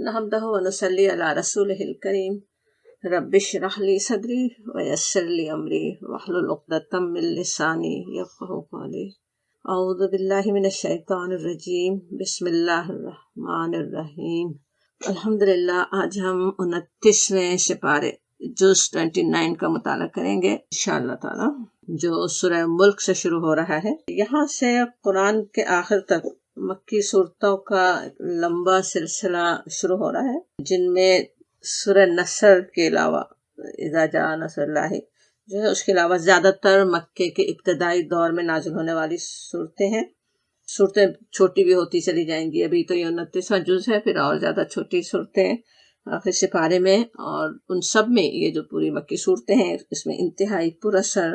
نحمدہ ونصلی علی رسولہ الکریم رب اشرح لی صدری ویسر لی امری واحلل عقدۃ من لسانی یفقہوا قولی۔ اعوذ باللہ من الشیطان الرجیم، بسم اللہ الرحمن الرحیم۔ الحمدللہ، آج ہم 29ویں سپارے جز 29 کا مطالعہ کریں گے انشاءاللہ تعالی، جو سورہ ملک سے شروع ہو رہا ہے۔ یہاں سے قرآن کے آخر تک مکی صورتوں کا لمبا سلسلہ شروع ہو رہا ہے، جن میں سورہ نصر کے علاوہ اذا جاء نصر اللہ جو ہے، اس کے علاوہ زیادہ تر مکے کے ابتدائی دور میں نازل ہونے والی صورتیں ہیں۔ صورتیں چھوٹی بھی ہوتی چلی جائیں گی، ابھی تو یہ 29واں جز ہے، پھر اور زیادہ چھوٹی صورتیں آخر سپارے میں، اور ان سب میں یہ جو پوری مکی صورتیں ہیں، اس میں انتہائی پر اثر،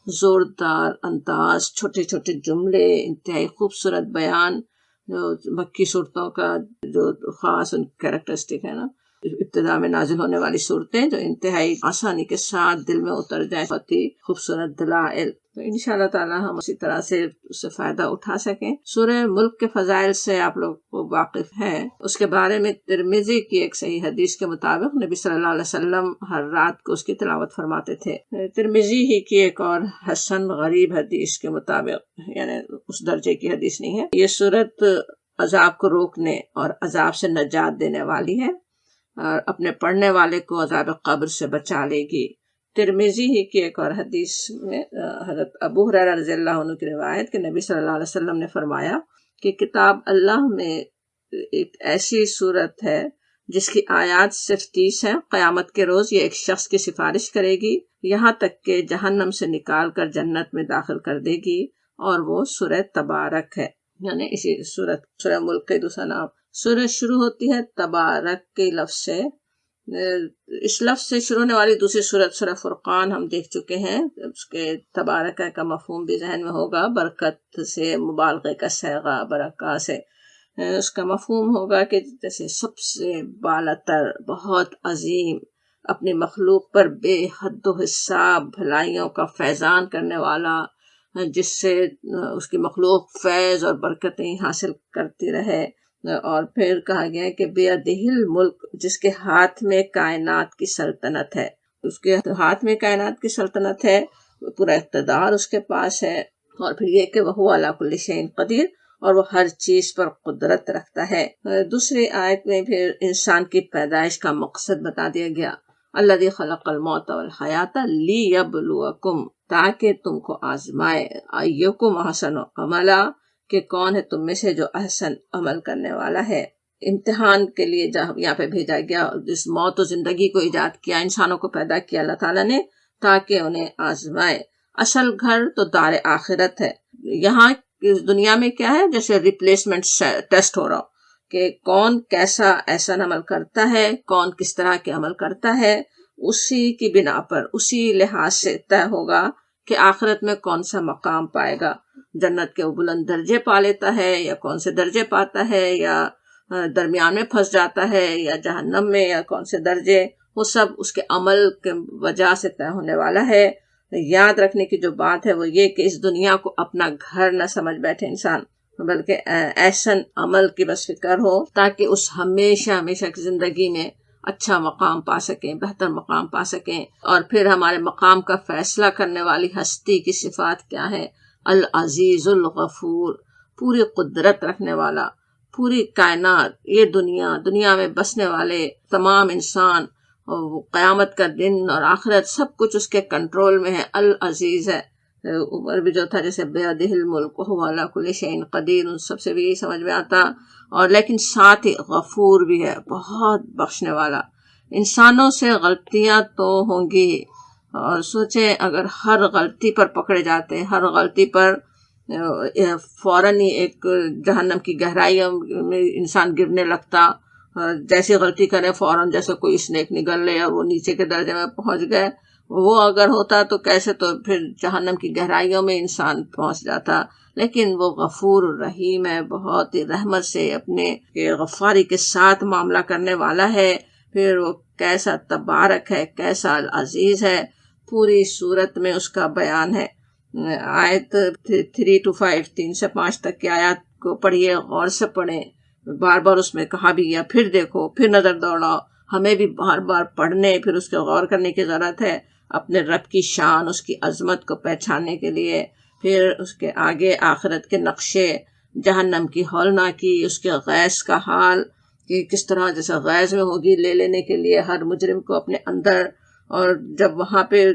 زوردار انداز، چھوٹے چھوٹے جملے، انتہائی خوبصورت بیان، جو مکی صورتوں کا جو خاص ان کیریکٹرسٹک ہے نا، ابتدا میں نازل ہونے والی صورتیں جو انتہائی آسانی کے ساتھ دل میں اتر جائیں، بہت ہی خوبصورت دلائل، تو انشاءاللہ تعالی ہم اسی طرح سے اس سے فائدہ اٹھا سکیں۔ سورہ ملک کے فضائل سے آپ لوگ کو واقف ہیں، اس کے بارے میں ترمذی کی ایک صحیح حدیث کے مطابق نبی صلی اللہ علیہ وسلم ہر رات کو اس کی تلاوت فرماتے تھے۔ ترمذی ہی کی ایک اور حسن غریب حدیث کے مطابق، یعنی اس درجے کی حدیث نہیں ہے، یہ سورت عذاب کو روکنے اور عذاب سے نجات دینے والی ہے، اور اپنے پڑھنے والے کو عذاب قبر سے بچا لے گی۔ ترمذی ہی کی ایک اور حدیث میں حضرت ابو ہریرہ رضی اللہ عنہ کی روایت کہ نبی صلی اللہ علیہ وسلم نے فرمایا کہ کتاب اللہ میں ایک ایسی صورت ہے جس کی آیات صرف 30 ہیں، قیامت کے روز یہ ایک شخص کی سفارش کرے گی، یہاں تک کہ جہنم سے نکال کر جنت میں داخل کر دے گی، اور وہ سورہ تبارک ہے، یعنی اسی سورہ ملک کا دوسرا نام۔ سورہ شروع ہوتی ہے تبارک کے لفظ سے۔ اس لفظ سے شروع ہونے والی دوسری سورت سورہ فرقان ہم دیکھ چکے ہیں، اس کے تبارک کا مفہوم بھی ذہن میں ہوگا، برکت سے مبالغے کا صیغہ، برکہ سے اس کا مفہوم ہوگا کہ جیسے سب سے بالاتر، بہت عظیم، اپنی مخلوق پر بے حد و حساب بھلائیوں کا فیضان کرنے والا، جس سے اس کی مخلوق فیض اور برکتیں حاصل کرتی رہے۔ اور پھر کہا گیا کہ بیدہ الملک، جس کے ہاتھ میں کائنات کی سلطنت ہے، اس کے ہاتھ میں کائنات کی سلطنت ہے، پورا اقتدار اس کے پاس ہے، اور پھر یہ کہ وہ علی کل شیء قدیر، اور وہ ہر چیز پر قدرت رکھتا ہے۔ دوسری آیت میں پھر انسان کی پیدائش کا مقصد بتا دیا گیا، الذی خلق الموت والحیات لیبلوکم، تاکہ تم کو آزمائے، ایکم احسن عملا، کہ کون ہے تم میں سے جو احسن عمل کرنے والا ہے۔ امتحان کے لیے جب یہاں پہ بھیجا گیا، جس موت و زندگی کو ایجاد کیا، انسانوں کو پیدا کیا اللہ تعالیٰ نے، تاکہ انہیں آزمائے۔ اصل گھر تو دار آخرت ہے، یہاں اس دنیا میں کیا ہے، جیسے ریپلیسمنٹ ٹیسٹ ہو رہا ہو کہ کون کیسا احسن عمل کرتا ہے، کون کس طرح کے عمل کرتا ہے، اسی کی بنا پر، اسی لحاظ سے طے ہوگا کہ آخرت میں کون سا مقام پائے گا، جنت کے وہ بلند درجے پا لیتا ہے، یا کون سے درجے پاتا ہے، یا درمیان میں پھنس جاتا ہے، یا جہنم میں، یا کون سے درجے، وہ سب اس کے عمل کے وجہ سے طے ہونے والا ہے۔ یاد رکھنے کی جو بات ہے وہ یہ کہ اس دنیا کو اپنا گھر نہ سمجھ بیٹھے انسان، بلکہ احسن عمل کی بس فکر ہو، تاکہ اس ہمیشہ ہمیشہ کی زندگی میں اچھا مقام پا سکیں، بہتر مقام پا سکیں۔ اور پھر ہمارے مقام کا فیصلہ کرنے والی ہستی کی صفات کیا ہے، العزیز الغفور، پوری قدرت رکھنے والا، پوری کائنات، یہ دنیا میں بسنے والے تمام انسان، قیامت کا دن اور آخرت، سب کچھ اس کے کنٹرول میں ہے، العزیز ہے۔ اوپر بھی جو تھا جیسے بیدہ الملک وہو علی کل شیء قدیر، ان سب سے بھی یہی سمجھ میں آتا، اور لیکن ساتھ ہی غفور بھی ہے، بہت بخشنے والا۔ انسانوں سے غلطیاں تو ہوں گی، اور سوچیں اگر ہر غلطی پر پکڑے جاتے، ہر غلطی پر فوراً ہی ایک جہنم کی گہرائیوں میں انسان گرنے لگتا، جیسی غلطی کرے فوراً جیسے کوئی اسنیک نگل لے اور وہ نیچے کے درجے میں پہنچ گئے، وہ اگر ہوتا تو کیسے، تو پھر جہنم کی گہرائیوں میں انسان پہنچ جاتا۔ لیکن وہ غفور رحیم ہے، بہت ہی رحمت سے اپنے غفاری کے ساتھ معاملہ کرنے والا ہے۔ پھر وہ کیسا تبارک ہے، کیسا عزیز ہے، پوری صورت میں اس کا بیان ہے۔ آیت 3 to 5، 3 سے 5 تک کی آیات کو پڑھیے، غور سے پڑھیں، بار بار اس میں کہا بھی گیا پھر دیکھو، پھر نظر دوڑاؤ. ہمیں بھی بار بار پڑھنے پھر اس کو غور کرنے کی ضرورت ہے، اپنے رب کی شان، اس کی عظمت کو پہچاننے کے لیے. پھر اس کے آگے آخرت کے نقشے، جہنم کی ہولناکی، اس کے غیظ کا حال کہ کس طرح جیسے غیظ میں ہوگی لے لینے کے لیے ہر مجرم کو اپنے اندر. اور جب وہاں پہ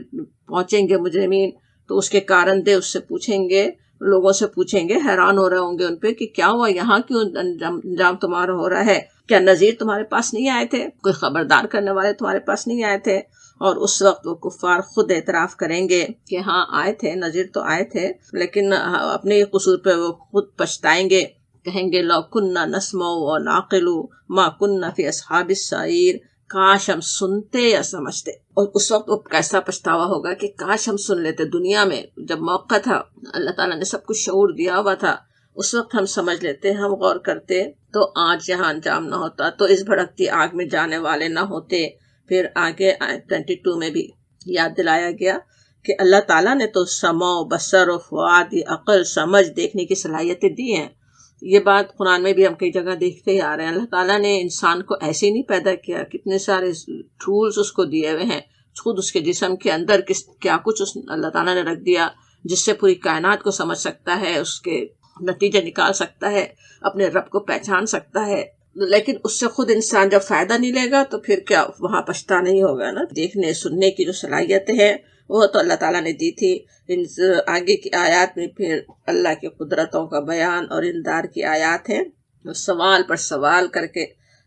پہنچیں گے مجرمین تو اس کے کارن دے اس سے پوچھیں گے، لوگوں سے پوچھیں گے، حیران ہو رہے ہوں گے ان پہ کہ کیا ہوا، یہاں کیوں انجام تمہارا ہو رہا ہے؟ کیا نذیر تمہارے پاس نہیں آئے تھے؟ کوئی خبردار کرنے والے تمہارے پاس نہیں آئے تھے؟ اور اس وقت وہ کفار خود اعتراف کریں گے کہ ہاں آئے تھے، نذیر تو آئے تھے، لیکن اپنے قصور پہ وہ خود پچھتائیں گے، کہیں گے لو کننا نسمع و نعقل ما کننا فی اصحاب السعیر، کاش ہم سنتے یا سمجھتے. اور اس وقت وہ کیسا پچھتاوا ہوگا کہ کاش ہم سن لیتے دنیا میں، جب موقع تھا، اللہ تعالیٰ نے سب کچھ شعور دیا ہوا تھا، اس وقت ہم سمجھ لیتے، ہم غور کرتے تو آج یہاں انجام نہ ہوتا، تو اس بھڑکتی آگ میں جانے والے نہ ہوتے. پھر آگے 22 میں بھی یاد دلایا گیا کہ اللہ تعالیٰ نے تو سمع و بصر و فؤاد، عقل، سمجھ، دیکھنے کی صلاحیتیں دی ہیں. یہ بات قرآن میں بھی ہم کئی جگہ دیکھتے ہی آ رہے ہیں. اللہ تعالیٰ نے انسان کو ایسے ہی نہیں پیدا کیا، کتنے سارے ٹولز اس کو دیے ہوئے ہیں. خود اس کے جسم کے اندر کیا کچھ اللہ تعالیٰ نے رکھ دیا جس سے پوری کائنات کو سمجھ سکتا ہے، اس کے نتیجے نکال سکتا ہے، اپنے رب کو پہچان سکتا ہے. لیکن اس سے خود انسان جب فائدہ نہیں لے گا تو پھر کیا وہاں پچھتا نہیں ہوگا نا. دیکھنے سننے کی جو صلاحیتیں ہیں وہ تو اللہ تعالیٰ نے دی تھی. ان آگے کی آیات میں پھر اللہ کی قدرتوں کا بیان اور انذار کی آیات ہیں. سوال پر سوال کر کے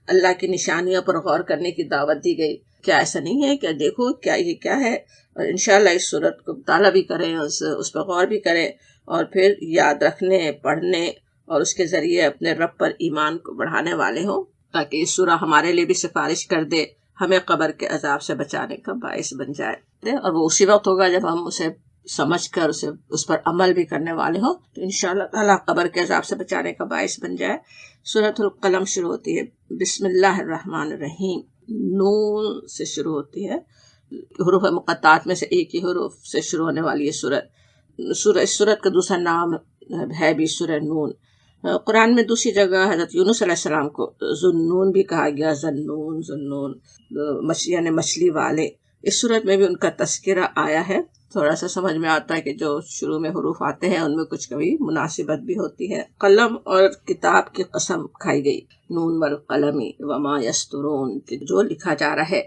اللہ کی نشانیوں پر غور کرنے کی دعوت دی گئی. کیا ایسا نہیں ہے؟ کیا دیکھو کیا یہ کیا ہے؟ اور انشاءاللہ اس صورت کو مطالعہ بھی کریں، اس پر غور بھی کریں، اور پھر یاد رکھنے، پڑھنے اور اس کے ذریعے اپنے رب پر ایمان کو بڑھانے والے ہوں، تاکہ یہ سورہ ہمارے لیے بھی سفارش کر دے، ہمیں قبر کے عذاب سے بچانے کا باعث بن جائے. اور وہ اسی وقت ہوگا جب ہم اسے سمجھ کر اس پر عمل بھی کرنے والے ہوں، تو انشاءاللہ تعالیٰ قبر کے عذاب سے بچانے کا باعث بن جائے. سورۃ القلم شروع ہوتی ہے بسم اللہ الرحمن الرحیم، نون سے شروع ہوتی ہے. حروف مقطعات میں سے ایک ہی حروف سے شروع ہونے والی یہ اس سورت کا دوسرا نام ہے بھی سورہ نون. قرآن میں دوسری جگہ حضرت یونس علیہ السلام کو ذوالنون بھی کہا گیا، ذوالنون یعنی مچھلی والے. اس صورت میں بھی ان کا تذکرہ آیا ہے. تھوڑا سا سمجھ میں آتا ہے کہ جو شروع میں حروف آتے ہیں ان میں کچھ کبھی مناسبت بھی ہوتی ہے. قلم اور کتاب کی قسم کھائی گئی، نون والقلم وما یسطرون، کہ جو لکھا جا رہا ہے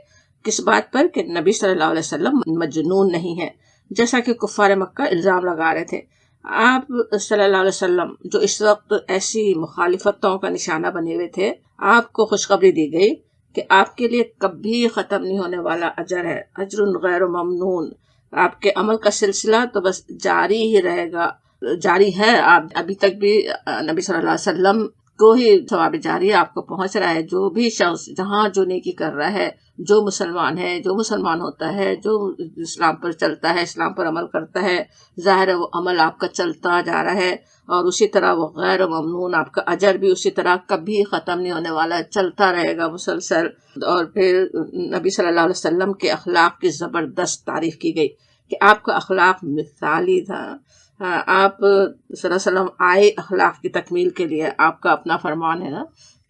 کس بات پر؟ کہ نبی صلی اللہ علیہ وسلم مجنون نہیں ہے، جیسا کہ کفار مکہ الزام لگا رہے تھے. آپ صلی اللہ علیہ وسلم جو اس وقت ایسی مخالفتوں کا نشانہ بنے ہوئے تھے، آپ کو خوشخبری دی گئی کہ آپ کے لیے کبھی ختم نہیں ہونے والا اجر ہے، اجر غیر ممنون. آپ کے عمل کا سلسلہ تو بس جاری ہی رہے گا، جاری ہے. آپ ابھی تک بھی نبی صلی اللہ علیہ وسلم کو ہی ثواب جاری آپ کو پہنچ رہا ہے. جو بھی شخص جہاں جو نیکی کر رہا ہے، جو مسلمان ہے، جو مسلمان ہوتا ہے، جو اسلام پر چلتا ہے، اسلام پر عمل کرتا ہے، ظاہر ہے وہ عمل آپ کا چلتا جا رہا ہے. اور اسی طرح وہ غیر ممنون، آپ کا اجر بھی اسی طرح کبھی ختم نہیں ہونے والا ہے، چلتا رہے گا مسلسل. اور پھر نبی صلی اللہ علیہ وسلم کے اخلاق کی زبردست تعریف کی گئی کہ آپ کا اخلاق مثالی تھا. آپ صلی اللہ علیہ وسلم آئے اخلاق کی تکمیل کے لیے. آپ کا اپنا فرمان ہے نا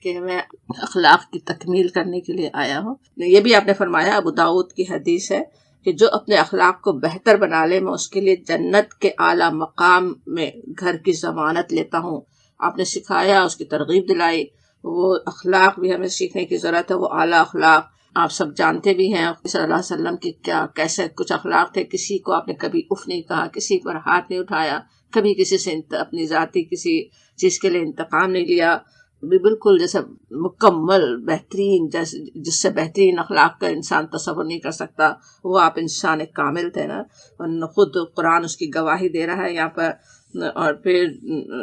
کہ میں اخلاق کی تکمیل کرنے کے لیے آیا ہوں. یہ بھی آپ نے فرمایا، ابو داؤد کی حدیث ہے کہ جو اپنے اخلاق کو بہتر بنا لے میں اس کے لیے جنت کے اعلیٰ مقام میں گھر کی ضمانت لیتا ہوں. آپ نے سکھایا، اس کی ترغیب دلائی. وہ اخلاق بھی ہمیں سیکھنے کی ضرورت ہے، وہ اعلیٰ اخلاق. آپ سب جانتے بھی ہیں صلی اللہ علیہ وسلم کی کیسے کچھ اخلاق تھے. کسی کو آپ نے کبھی اف نہیں کہا، کسی پر ہاتھ نہیں اٹھایا، کبھی کسی سے اپنی ذاتی کسی چیز کے لیے انتقام نہیں لیا. بالکل جیسے مکمل بہترین، جس سے بہترین اخلاق کا انسان تصور نہیں کر سکتا، وہ آپ انسان ایک کامل تھے نا. خود قرآن اس کی گواہی دے رہا ہے یہاں پر. اور پھر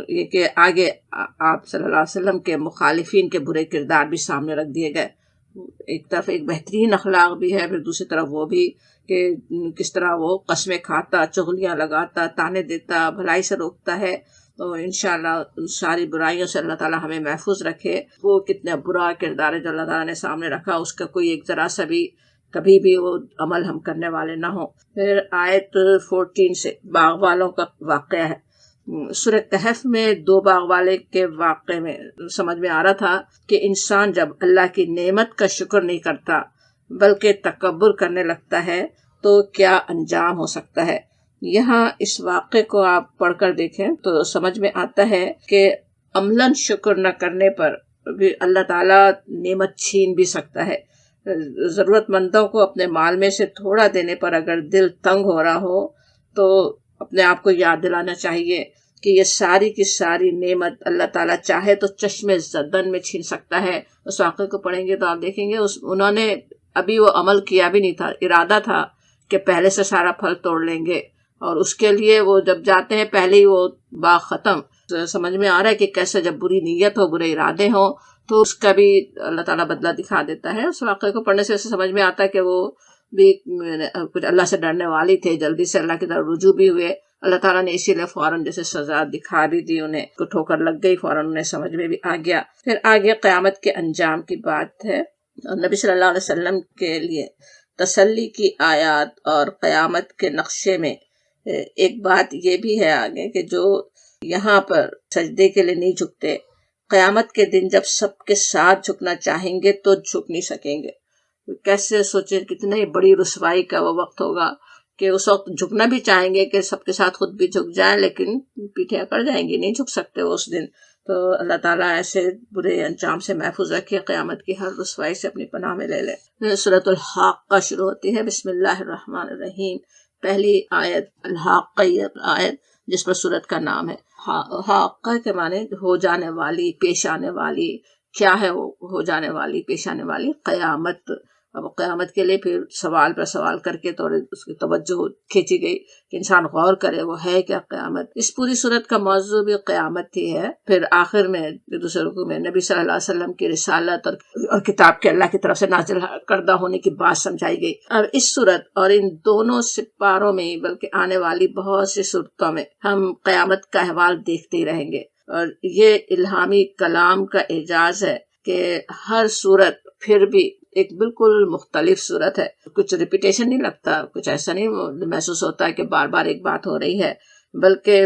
یہ کہ آگے آپ صلی اللہ علیہ وسلم کے مخالفین کے برے کردار بھی سامنے رکھ دیے گئے. ایک طرف ایک بہترین اخلاق بھی ہے، پھر دوسری طرف وہ بھی کہ کس طرح وہ قسمیں کھاتا، چغلیاں لگاتا، تانے دیتا، بھلائی سے روکتا ہے. تو انشاءاللہ ان ساری برائیوں سے اللہ تعالیٰ ہمیں محفوظ رکھے. وہ کتنا برا کردار ہے جو اللہ تعالیٰ نے سامنے رکھا، اس کا کوئی ایک ذرا سا بھی کبھی بھی وہ عمل ہم کرنے والے نہ ہوں. پھر آیت 14 سے باغ والوں کا واقعہ ہے. سورہ کہف میں 2 باغ والے کے واقعے میں سمجھ میں آ رہا تھا کہ انسان جب اللہ کی نعمت کا شکر نہیں کرتا بلکہ تکبر کرنے لگتا ہے تو کیا انجام ہو سکتا ہے۔ یہاں اس واقعے کو آپ پڑھ کر دیکھیں تو سمجھ میں آتا ہے کہ عملاً شکر نہ کرنے پر بھی اللہ تعالیٰ نعمت چھین بھی سکتا ہے۔ ضرورت مندوں کو اپنے مال میں سے تھوڑا دینے پر اگر دل تنگ ہو رہا ہو تو اپنے آپ کو یاد دلانا چاہیے کہ یہ ساری کی ساری نعمت اللہ تعالیٰ چاہے تو چشم زدن میں چھین سکتا ہے۔ اس واقعے کو پڑھیں گے تو آپ دیکھیں گے انہوں نے ابھی وہ عمل کیا بھی نہیں تھا، ارادہ تھا کہ پہلے سے سارا پھل توڑ لیں گے، اور اس کے لیے وہ جب جاتے ہیں پہلے ہی وہ باغ ختم۔ سمجھ میں آ رہا ہے کہ کیسے جب بری نیت ہو، برے ارادے ہوں تو اس کا بھی اللہ تعالیٰ بدلہ دکھا دیتا ہے۔ اس واقعے کو پڑھنے سے سمجھ میں آتا ہے کہ وہ بھی کچھ اللہ سے ڈرنے والی تھے، جلدی سے اللہ کی طرف رجوع بھی ہوئے۔ اللہ تعالیٰ نے اسی لیے فوراً جیسے سزا دکھا بھی دی، انہیں کو ٹھوکر لگ گئی، فوراً انہیں سمجھ میں بھی آ گیا۔ پھر آگے قیامت کے انجام کی بات ہے، اور نبی صلی اللہ علیہ وسلم کے لیے تسلی کی آیات اور قیامت کے نقشے میں ایک بات یہ بھی ہے آگے کہ جو یہاں پر سجدے کے لیے نہیں جھکتے، قیامت کے دن جب سب کے ساتھ جھکنا چاہیں گے تو جھک نہیں سکیں گے۔ کیسے سوچیں کتنی بڑی رسوائی کا وہ وقت ہوگا کہ اس وقت جھکنا بھی چاہیں گے کہ سب کے ساتھ خود بھی جھک جائیں، لیکن پیٹھیں اکڑ جائیں گی، نہیں جھک سکتے وہ اس دن۔ تو اللہ تعالیٰ ایسے برے انجام سے محفوظ رکھے، قیامت کی ہر رسوائی سے اپنی پناہ میں لے لے۔ سورۃ الحاقہ شروع ہوتی ہے، بسم اللہ الرحمن الرحیم۔ پہلی آیت الحاقہ آیت جس پر سورت کا نام ہے۔ حاقہ کے معنی ہو جانے والی، پیش آنے والی۔ کیا ہے وہ ہو جانے والی، پیش آنے والی؟ قیامت۔ اب قیامت کے لیے پھر سوال پر سوال کر کے تھوڑے اس کی توجہ کھینچی گئی کہ انسان غور کرے وہ ہے کیا قیامت۔ اس پوری صورت کا موضوع بھی قیامت ہی ہے۔ پھر آخر میں دوسرے رکوع میں نبی صلی اللہ علیہ وسلم کی رسالت اور کتاب کے اللہ کی طرف سے نازل کردہ ہونے کی بات سمجھائی گئی۔ اب اس صورت اور ان دونوں سپاروں میں بلکہ آنے والی بہت سی صورتوں میں ہم قیامت کا احوال دیکھتے ہی رہیں گے، اور یہ الہامی کلام کا اعجاز ہے کہ ہر صورت پھر بھی ایک بالکل مختلف صورت ہے۔ کچھ ریپیٹیشن نہیں لگتا، کچھ ایسا نہیں محسوس ہوتا ہے کہ بار بار ایک بات ہو رہی ہے، بلکہ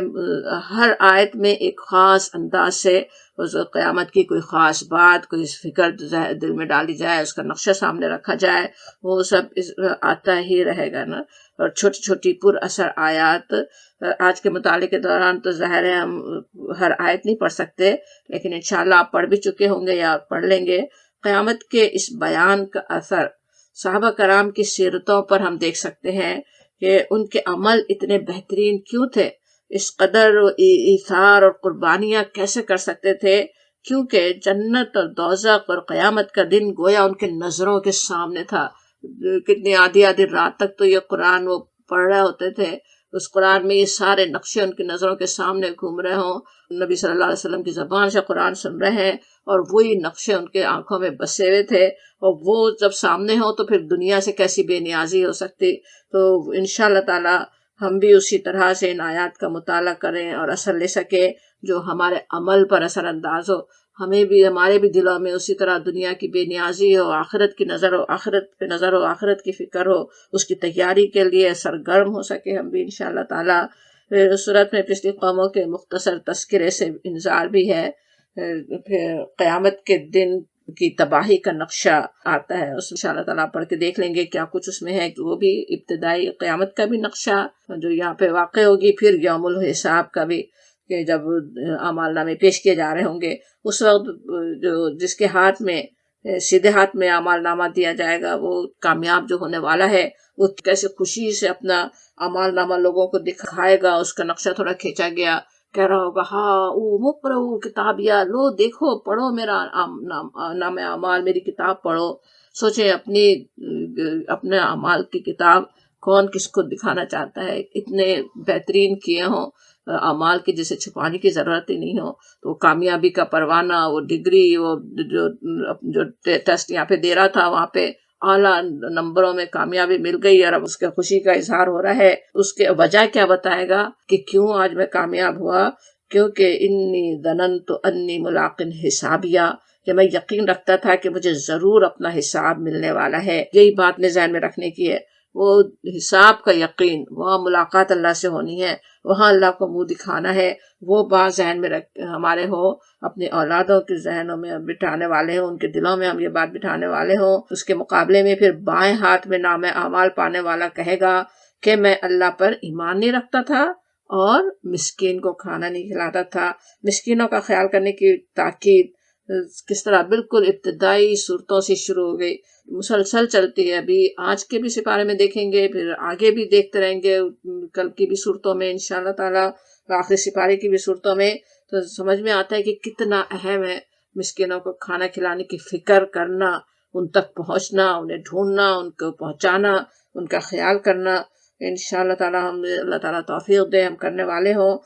ہر آیت میں ایک خاص انداز سے اس قیامت کی کوئی خاص بات، کوئی فکر دل میں ڈالی جائے، اس کا نقشہ سامنے رکھا جائے، وہ سب آتا ہی رہے گا نا۔ اور چھوٹی چھوٹی پر اثر آیات، آج کے مطالعے کے دوران تو ظاہر ہے ہم ہر آیت نہیں پڑھ سکتے، لیکن انشاءاللہ آپ پڑھ بھی چکے ہوں گے یا پڑھ لیں گے۔ قیامت کے اس بیان کا اثر صحابہ کرام کی سیرتوں پر ہم دیکھ سکتے ہیں کہ ان کے عمل اتنے بہترین کیوں تھے، اس قدر ایثار اور قربانیاں کیسے کر سکتے تھے، کیونکہ جنت اور دوزخ اور قیامت کا دن گویا ان کے نظروں کے سامنے تھا۔ کتنی آدھی آدھی رات تک تو یہ قرآن وہ پڑھ رہے ہوتے تھے، اس قرآن میں یہ سارے نقشے ان کی نظروں کے سامنے گھوم رہے ہوں، نبی صلی اللہ علیہ وسلم کی زبان سے قرآن سن رہے ہیں اور وہی نقشے ان کے آنکھوں میں بسے ہوئے تھے، اور وہ جب سامنے ہوں تو پھر دنیا سے کیسی بے نیازی ہو سکتی۔ تو انشاءاللہ تعالی ہم بھی اسی طرح سے ان آیات کا مطالعہ کریں اور اثر لے سکیں جو ہمارے عمل پر اثر انداز ہو، ہمیں بھی ہمارے بھی دلوں میں اسی طرح دنیا کی بے نیازی ہو، آخرت کی نظر ہو، آخرت پہ نظر ہو، آخرت کی فکر ہو، اس کی تیاری کے لیے سرگرم ہو سکے ہم بھی انشاءاللہ تعالی۔ اس صورت میں پچھلی قوموں کے مختصر تذکرے سے انذار بھی ہے، پھر قیامت کے دن کی تباہی کا نقشہ آتا ہے، اس انشاءاللہ تعالیٰ پڑھ کے دیکھ لیں گے کیا کچھ اس میں ہے، وہ بھی ابتدائی قیامت کا بھی نقشہ جو یہاں پہ واقع ہوگی، پھر یوم الحساب کا بھی کہ جب اعمال نامے پیش کیے جا رہے ہوں گے، اس وقت جو جس کے ہاتھ میں سیدھے ہاتھ میں اعمال نامہ دیا جائے گا وہ کامیاب جو ہونے والا ہے، وہ کیسے خوشی سے اپنا اعمال نامہ لوگوں کو دکھائے گا، اس کا نقشہ تھوڑا کھینچا گیا، کہہ رہا ہوگا ہاں مقرؤ کتابیا، لو دیکھو پڑھو میرا نام اعمال، میری کتاب پڑھو۔ سوچیں اپنے اعمال کی کتاب کون کس کو دکھانا چاہتا ہے، اتنے بہترین کیے ہوں اعمال کی جسے چھپانے کی ضرورت ہی نہیں ہو، تو کامیابی کا پروانہ، وہ ڈگری، وہ جو ٹیسٹ یہاں پہ دے رہا تھا وہاں پہ اعلیٰ نمبروں میں کامیابی مل گئی، اور اب اس کے خوشی کا اظہار ہو رہا ہے۔ اس کے وجہ کیا بتائے گا کہ کیوں آج میں کامیاب ہوا، کیونکہ انی ظننت انی ملاق حسابیہ، کہ میں یقین رکھتا تھا کہ مجھے ضرور اپنا حساب ملنے والا ہے۔ یہی بات نے ذہن میں رکھنے کی ہے، وہ حساب کا یقین، وہاں ملاقات اللہ سے ہونی ہے، وہاں اللہ کو منہ دکھانا ہے، وہ بات ذہن میں رکھ ہمارے ہو، اپنی اولادوں کے ذہنوں میں بٹھانے والے ہوں، ان کے دلوں میں ہم یہ بات بٹھانے والے ہوں۔ اس کے مقابلے میں پھر بائیں ہاتھ میں نام اعمال پانے والا کہے گا کہ میں اللہ پر ایمان نہیں رکھتا تھا اور مسکین کو کھانا نہیں کھلاتا تھا۔ مسکینوں کا خیال کرنے کی تاکید کس طرح بالکل ابتدائی صورتوں سے شروع ہو گئی، مسلسل چلتی ہے۔ ابھی آج کے بھی سپارے میں دیکھیں گے، پھر آگے بھی دیکھتے رہیں گے کل کی بھی صورتوں میں انشاءاللہ تعالی، آخری سپارے کی بھی صورتوں میں، تو سمجھ میں آتا ہے کہ کتنا اہم ہے مسکینوں کو کھانا کھلانے کی فکر کرنا، ان تک پہنچنا، انہیں ڈھونڈنا، ان کو پہنچانا، ان کا خیال کرنا۔ انشاءاللہ تعالی ہم اللہ تعالیٰ توفیق دے ہم کرنے والے ہوں۔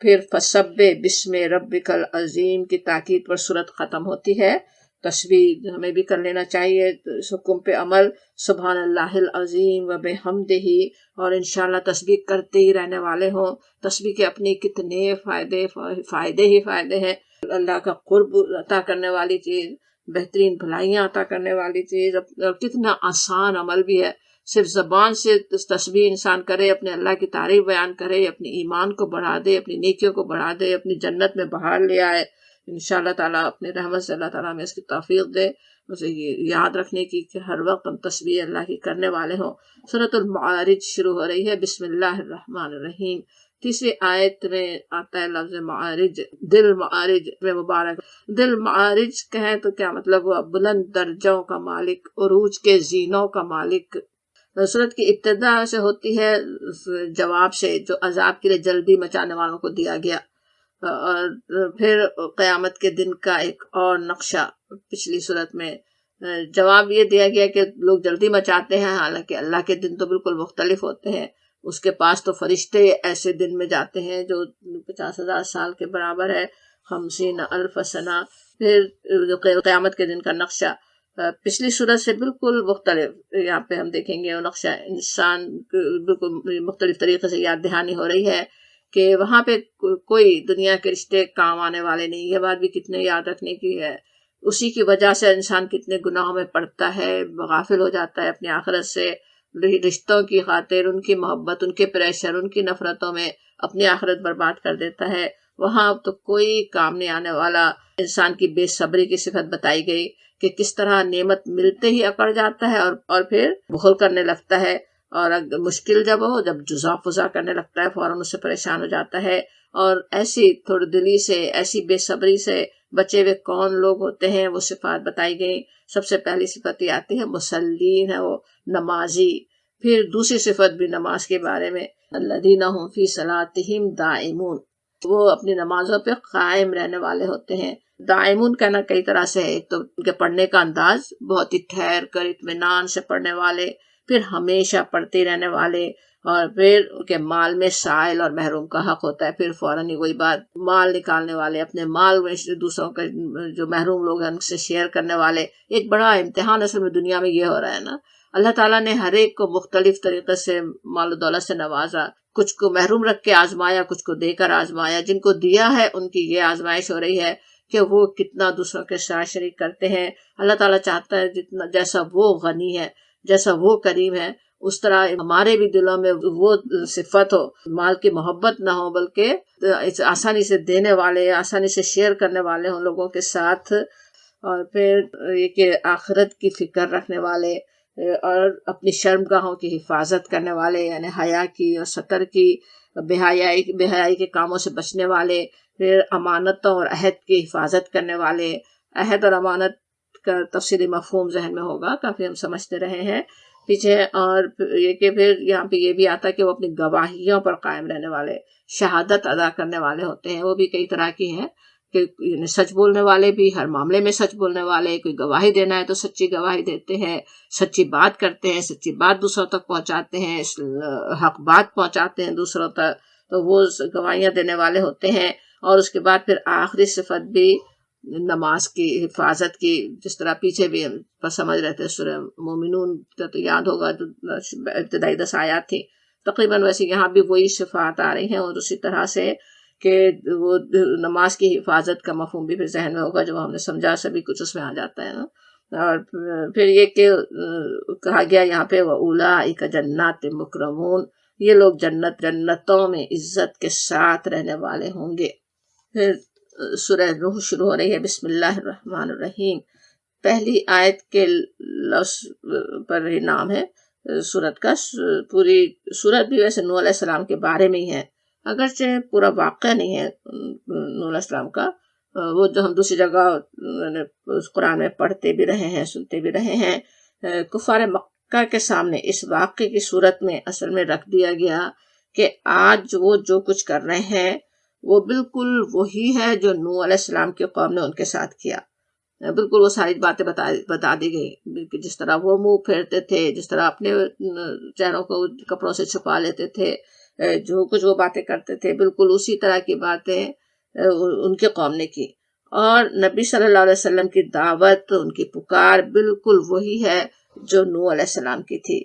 پھر فسبح بسم ربک العظیم کی تاکید پر صورت ختم ہوتی ہے۔ تسبیح ہمیں بھی کر لینا چاہیے، اس حکم پہ عمل، سبحان اللہ العظیم و بحمدہ، اور انشاءاللہ تسبیح کرتے ہی رہنے والے ہوں۔ تسبیح کے اپنے کتنے فائدے ہی فائدے ہیں، اللہ کا قرب عطا کرنے والی چیز، بہترین بھلائیاں عطا کرنے والی چیز، اور کتنا آسان عمل بھی ہے۔ صرف زبان سے تسبیح انسان کرے، اپنے اللہ کی تعریف بیان کرے، اپنے ایمان کو بڑھا دے، اپنی نیکیوں کو بڑھا دے، اپنی جنت میں بہار لے آئے، انشاءاللہ تعالیٰ اپنے رحمت سے اللہ تعالیٰ ہمیں اس کی توفیق دے، اسے یہ یاد رکھنے کی کہ ہر وقت ہم تسبیح اللہ کی کرنے والے ہوں۔ سورۃ المعارج شروع ہو رہی ہے، بسم اللہ الرحمن الرحیم۔ تیسری آیت میں آتا ہے لفظ معارج، دل معارج میں مبارک۔ دل معارج کہیں تو کیا مطلب ہوا؟ بلند درجوں کا مالک، عروج کے زینوں کا مالک۔ سورت کی ابتدا سے ہوتی ہے جواب سے جو عذاب کے لیے جلدی مچانے والوں کو دیا گیا، اور پھر قیامت کے دن کا ایک اور نقشہ پچھلی صورت میں جواب یہ دیا گیا کہ لوگ جلدی مچاتے ہیں، حالانکہ اللہ کے دن تو بالکل مختلف ہوتے ہیں۔ اس کے پاس تو فرشتے ایسے دن میں جاتے ہیں جو 50,000 سال کے برابر ہے، 50,000 سنہ۔ پھر قیامت کے دن کا نقشہ پچھلی صورت سے بالکل مختلف، یہاں پہ ہم دیکھیں گے وہ نقشہ انسان بالکل مختلف طریقے سے یاد دہانی ہو رہی ہے کہ وہاں پہ کوئی دنیا کے رشتے کام آنے والے نہیں۔ یہ بات بھی کتنے یاد رکھنے کی ہے، اسی کی وجہ سے انسان کتنے گناہوں میں پڑتا ہے، غافل ہو جاتا ہے اپنی آخرت سے، رشتوں کی خاطر، ان کی محبت، ان کے پریشر، ان کی نفرتوں میں اپنی آخرت برباد کر دیتا ہے۔ وہاں تو کوئی کام نہیں آنے والا۔ انسان کی بے صبری کی صفت بتائی گئی کہ کس طرح نعمت ملتے ہی اکڑ جاتا ہے اور پھر بخل کرنے لگتا ہے، اور مشکل جب جزا فضا کرنے لگتا ہے فوراً اس سے پریشان ہو جاتا ہے۔ اور ایسی تھوڑی دلی سے، ایسی بے صبری سے بچے ہوئے کون لوگ ہوتے ہیں، وہ صفات بتائی گئی۔ سب سے پہلی صفت یہ آتی ہے مسلین ہے، وہ نمازی۔ پھر دوسری صفت بھی نماز کے بارے میں، الذین هم فی صلاتہم دائمون، وہ اپنی نمازوں پہ قائم رہنے والے ہوتے ہیں۔ دائمون کہنا کئی طرح سے ہے، ایک تو ان کے پڑھنے کا انداز بہت ہی ٹھہر کر اطمینان سے پڑھنے والے، پھر ہمیشہ پڑھتے رہنے والے، اور پھر ان کے مال میں سائل اور محروم کا حق ہوتا ہے، پھر فوراً ہی وہی بات، مال نکالنے والے، اپنے مال میں دوسروں کا جو محروم لوگ ہیں ان سے شیئر کرنے والے۔ ایک بڑا امتحان اصل میں دنیا میں یہ ہو رہا ہے نا، اللہ تعالیٰ نے ہر ایک کو مختلف طریقے سے مال و دولت سے نوازا، کچھ کو محروم رکھ کے آزمایا، کچھ کو دے کر آزمایا۔ جن کو دیا ہے ان کی یہ آزمائش ہو رہی ہے کہ وہ کتنا دوسروں کے ساتھ شریک کرتے ہیں۔ اللہ تعالیٰ چاہتا ہے جیسا وہ غنی ہے، جیسا وہ کریم ہے، اس طرح ہمارے بھی دلوں میں وہ صفت ہو، مال کی محبت نہ ہو، بلکہ آسانی سے دینے والے، آسانی سے شیئر کرنے والے ہوں لوگوں کے ساتھ۔ اور پھر یہ کہ آخرت کی فکر رکھنے والے، اور اپنی شرمگاہوں کی حفاظت کرنے والے، یعنی حیا کی اور ستر کی، بے حیائی کے کاموں سے بچنے والے، پھر امانتوں اور عہد کی حفاظت کرنے والے۔ عہد اور امانت کا تفصیلی مفہوم ذہن میں ہوگا، کافی ہم سمجھتے رہے ہیں پیچھے۔ اور یہ کہ پھر یہاں پہ یہ بھی آتا ہے کہ وہ اپنی گواہیوں پر قائم رہنے والے، شہادت ادا کرنے والے ہوتے ہیں۔ وہ بھی کئی طرح کی ہیں کہ سچ بولنے والے بھی، ہر معاملے میں سچ بولنے والے، کوئی گواہی دینا ہے تو سچی گواہی دیتے ہیں، سچی بات کرتے ہیں، سچی بات دوسروں تک پہنچاتے ہیں، حق بات پہنچاتے ہیں دوسروں تک، تو وہ گواہیاں دینے والے ہوتے ہیں۔ اور اس کے بعد پھر آخری صفت بھی نماز کی حفاظت کی، جس طرح پیچھے بھی ہم سمجھ رہے تھے سورہ مومنون کا تو یاد ہوگا، جو ابتدائی 10 آیات تھی، تقریباً ویسے یہاں بھی وہی صفات آ رہی ہیں، اور اسی طرح سے کہ وہ نماز کی حفاظت کا مفہوم بھی پھر ذہن میں ہوگا، جو ہم نے سمجھا سبھی کچھ اس میں آ جاتا ہے نا۔ اور پھر یہ کہ کہا گیا یہاں پہ وَأُولَٰئِکَ جَنَّاتٍ مُکرمون، یہ لوگ جنتوں میں عزت کے ساتھ رہنے والے ہوں گے۔ پھر سورہ نوح شروع ہو رہی ہے، بسم اللہ الرحمن الرحیم، پہلی آیت کے لفظ پر ہی نام ہے سورت کا۔ پوری سورت بھی ویسے نوح علیہ السلام کے بارے میں ہی ہے، اگرچہ پورا واقعہ نہیں ہے نوح علیہ السلام کا، وہ جو ہم دوسری جگہ قرآن میں پڑھتے بھی رہے ہیں، سنتے بھی رہے ہیں۔ کفار مکہ کے سامنے اس واقعے کی صورت میں اصل میں رکھ دیا گیا کہ آج وہ جو کچھ کر رہے ہیں وہ بالکل وہی ہے جو نوح علیہ السلام کی قوم نے ان کے ساتھ کیا۔ بالکل وہ ساری باتیں بتا دی گئی، جس طرح وہ منہ پھیرتے تھے، جس طرح اپنے چہروں کو کپڑوں سے چھپا لیتے تھے، جو کچھ وہ باتیں کرتے تھے بالکل اسی طرح کی باتیں ان کی قوم نے کی۔ اور نبی صلی اللہ علیہ وسلم کی دعوت، ان کی پکار بالکل وہی ہے جو نوح علیہ السلام کی تھی۔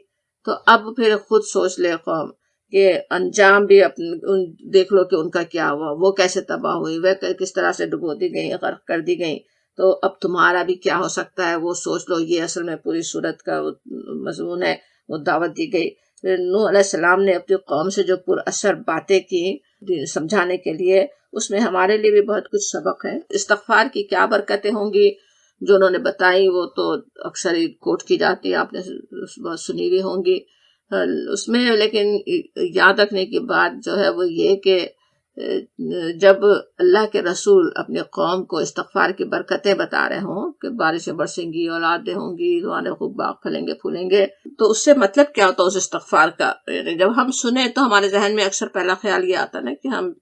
تو اب پھر خود سوچ لے قوم کہ انجام بھی دیکھ لو کہ ان کا کیا ہوا، وہ کیسے تباہ ہوئی، وہ کس طرح سے ڈبو دی گئی، غرق کر دی گئی، تو اب تمہارا بھی کیا ہو سکتا ہے وہ سوچ لو۔ یہ اصل میں پوری صورت کا مضمون ہے، وہ دعوت دی گئی۔ پھر نوح علیہ السلام نے اپنی قوم سے جو پر اثر باتیں کی سمجھانے کے لیے، اس میں ہمارے لیے بھی بہت کچھ سبق ہے۔ استغفار کی کیا برکتیں ہوں گی جو انہوں نے بتائی، وہ تو اکثر ہی کوٹ کی جاتی ہے، آپ نے بہت سنی ہوئی ہوں گی اس میں، لیکن یاد رکھنے کی بات جو ہے وہ یہ کہ جب اللہ کے رسول اپنی قوم کو استغفار کی برکتیں بتا رہے ہوں کہ بارشیں برسیں گی، اولادیں ہوں گی، دعانے خوب باغ پھلیں گے پھولیں گے، تو اس سے مطلب کیا ہوتا ہے اس استغفار کا؟ یعنی جب ہم سنیں تو ہمارے ذہن میں اکثر پہلا خیال یہ آتا نا کہ ہم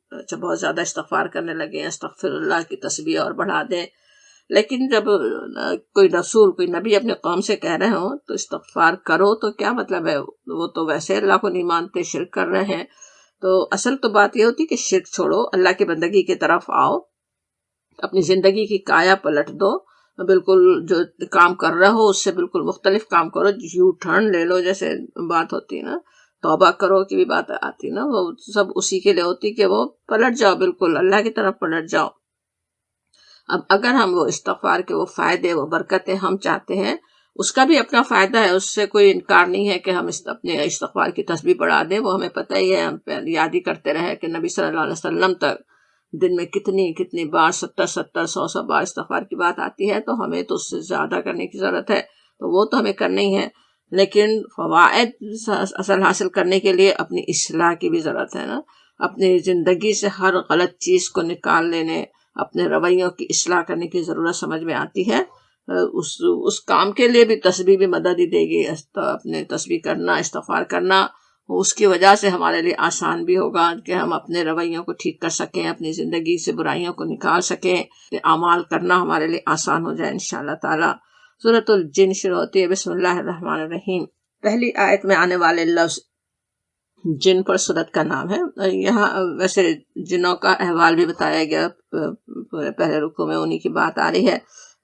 بہت زیادہ استغفار کرنے لگے، استغفر اللہ کی تسبیح اور بڑھا دیں۔ لیکن جب کوئی رسول، کوئی نبی اپنے قوم سے کہہ رہے ہوں تو استغفار کرو، تو کیا مطلب ہے؟ وہ تو ویسے اللہ کو نہیں مانتے، شرک کر رہے ہیں۔ تو اصل تو بات یہ ہوتی کہ شرک چھوڑو، اللہ کی بندگی کی طرف آؤ، اپنی زندگی کی کایا پلٹ دو، بالکل جو کام کر رہے ہو اس سے بالکل مختلف کام کرو، یو ٹرن لے لو، جیسے بات ہوتی ہے نا، توبہ کرو کی بھی بات آتی نا، وہ سب اسی کے لیے ہوتی کہ وہ پلٹ جاؤ، بالکل اللہ کی طرف پلٹ جاؤ۔ اب اگر ہم وہ استغفار کے وہ فائدے، وہ برکتیں ہم چاہتے ہیں، اس کا بھی اپنا فائدہ ہے، اس سے کوئی انکار نہیں ہے کہ ہم اپنے استغفار کی تسبیح بڑھا دیں، وہ ہمیں پتہ ہی ہے، ہم یاد ہی کرتے رہے کہ نبی صلی اللہ علیہ وسلم تک دن میں کتنی بار 70 بار استغفار کی بات آتی ہے، تو ہمیں تو اس سے زیادہ کرنے کی ضرورت ہے، تو وہ تو ہمیں کرنا ہی ہے۔ لیکن فوائد اصل حاصل کرنے کے لیے اپنی اصلاح کی بھی ضرورت ہے نا، اپنی زندگی سے ہر غلط چیز کو نکال لینے، اپنے رویوں کی اصلاح کرنے کی ضرورت سمجھ میں آتی ہے۔ اس کام کے لیے بھی تسبیح بھی مدد ہی دے گی، اپنے تسبیح کرنا، استغفار کرنا، اس کی وجہ سے ہمارے لیے آسان بھی ہوگا کہ ہم اپنے رویوں کو ٹھیک کر سکیں، اپنی زندگی سے برائیوں کو نکال سکیں، اعمال کرنا ہمارے لیے آسان ہو جائے انشاءاللہ تعالی۔ سورۃ الجن شروع ہوتی ہے، بسم اللہ الرحمن الرحیم۔ پہلی آیت میں آنے والے لفظ جن پر سورت کا نام ہے۔ یہاں ویسے جنوں کا احوال بھی بتایا گیا، پہلے رکوع میں انہی کی بات آ رہی ہے۔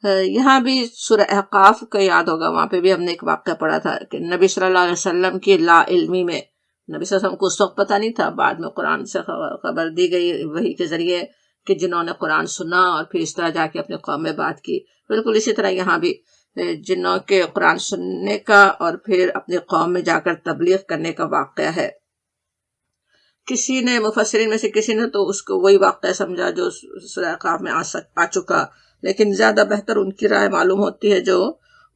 یہاں بھی سورہ احقاف کا یاد ہوگا، وہاں پہ بھی ہم نے ایک واقعہ پڑھا تھا کہ نبی صلی اللہ علیہ وسلم کی لا علمی میں، نبی صلی اللہ علیہ وسلم کو اس وقت پتہ نہیں تھا، بعد میں قرآن سے خبر دی گئی وحی کے ذریعے کہ جنہوں نے قرآن سنا اور پھر اس طرح جا کے اپنے قوم میں بات کی۔ بالکل اسی طرح یہاں بھی جنوں کے قرآن سننے کا اور پھر اپنی قوم میں جا کر تبلیغ کرنے کا واقعہ ہے۔ کسی نے، مفسرین میں سے کسی نے تو اس کو وہی واقعہ سمجھا جو سورہ احقاف میں آ چکا، لیکن زیادہ بہتر ان کی رائے معلوم ہوتی ہے جو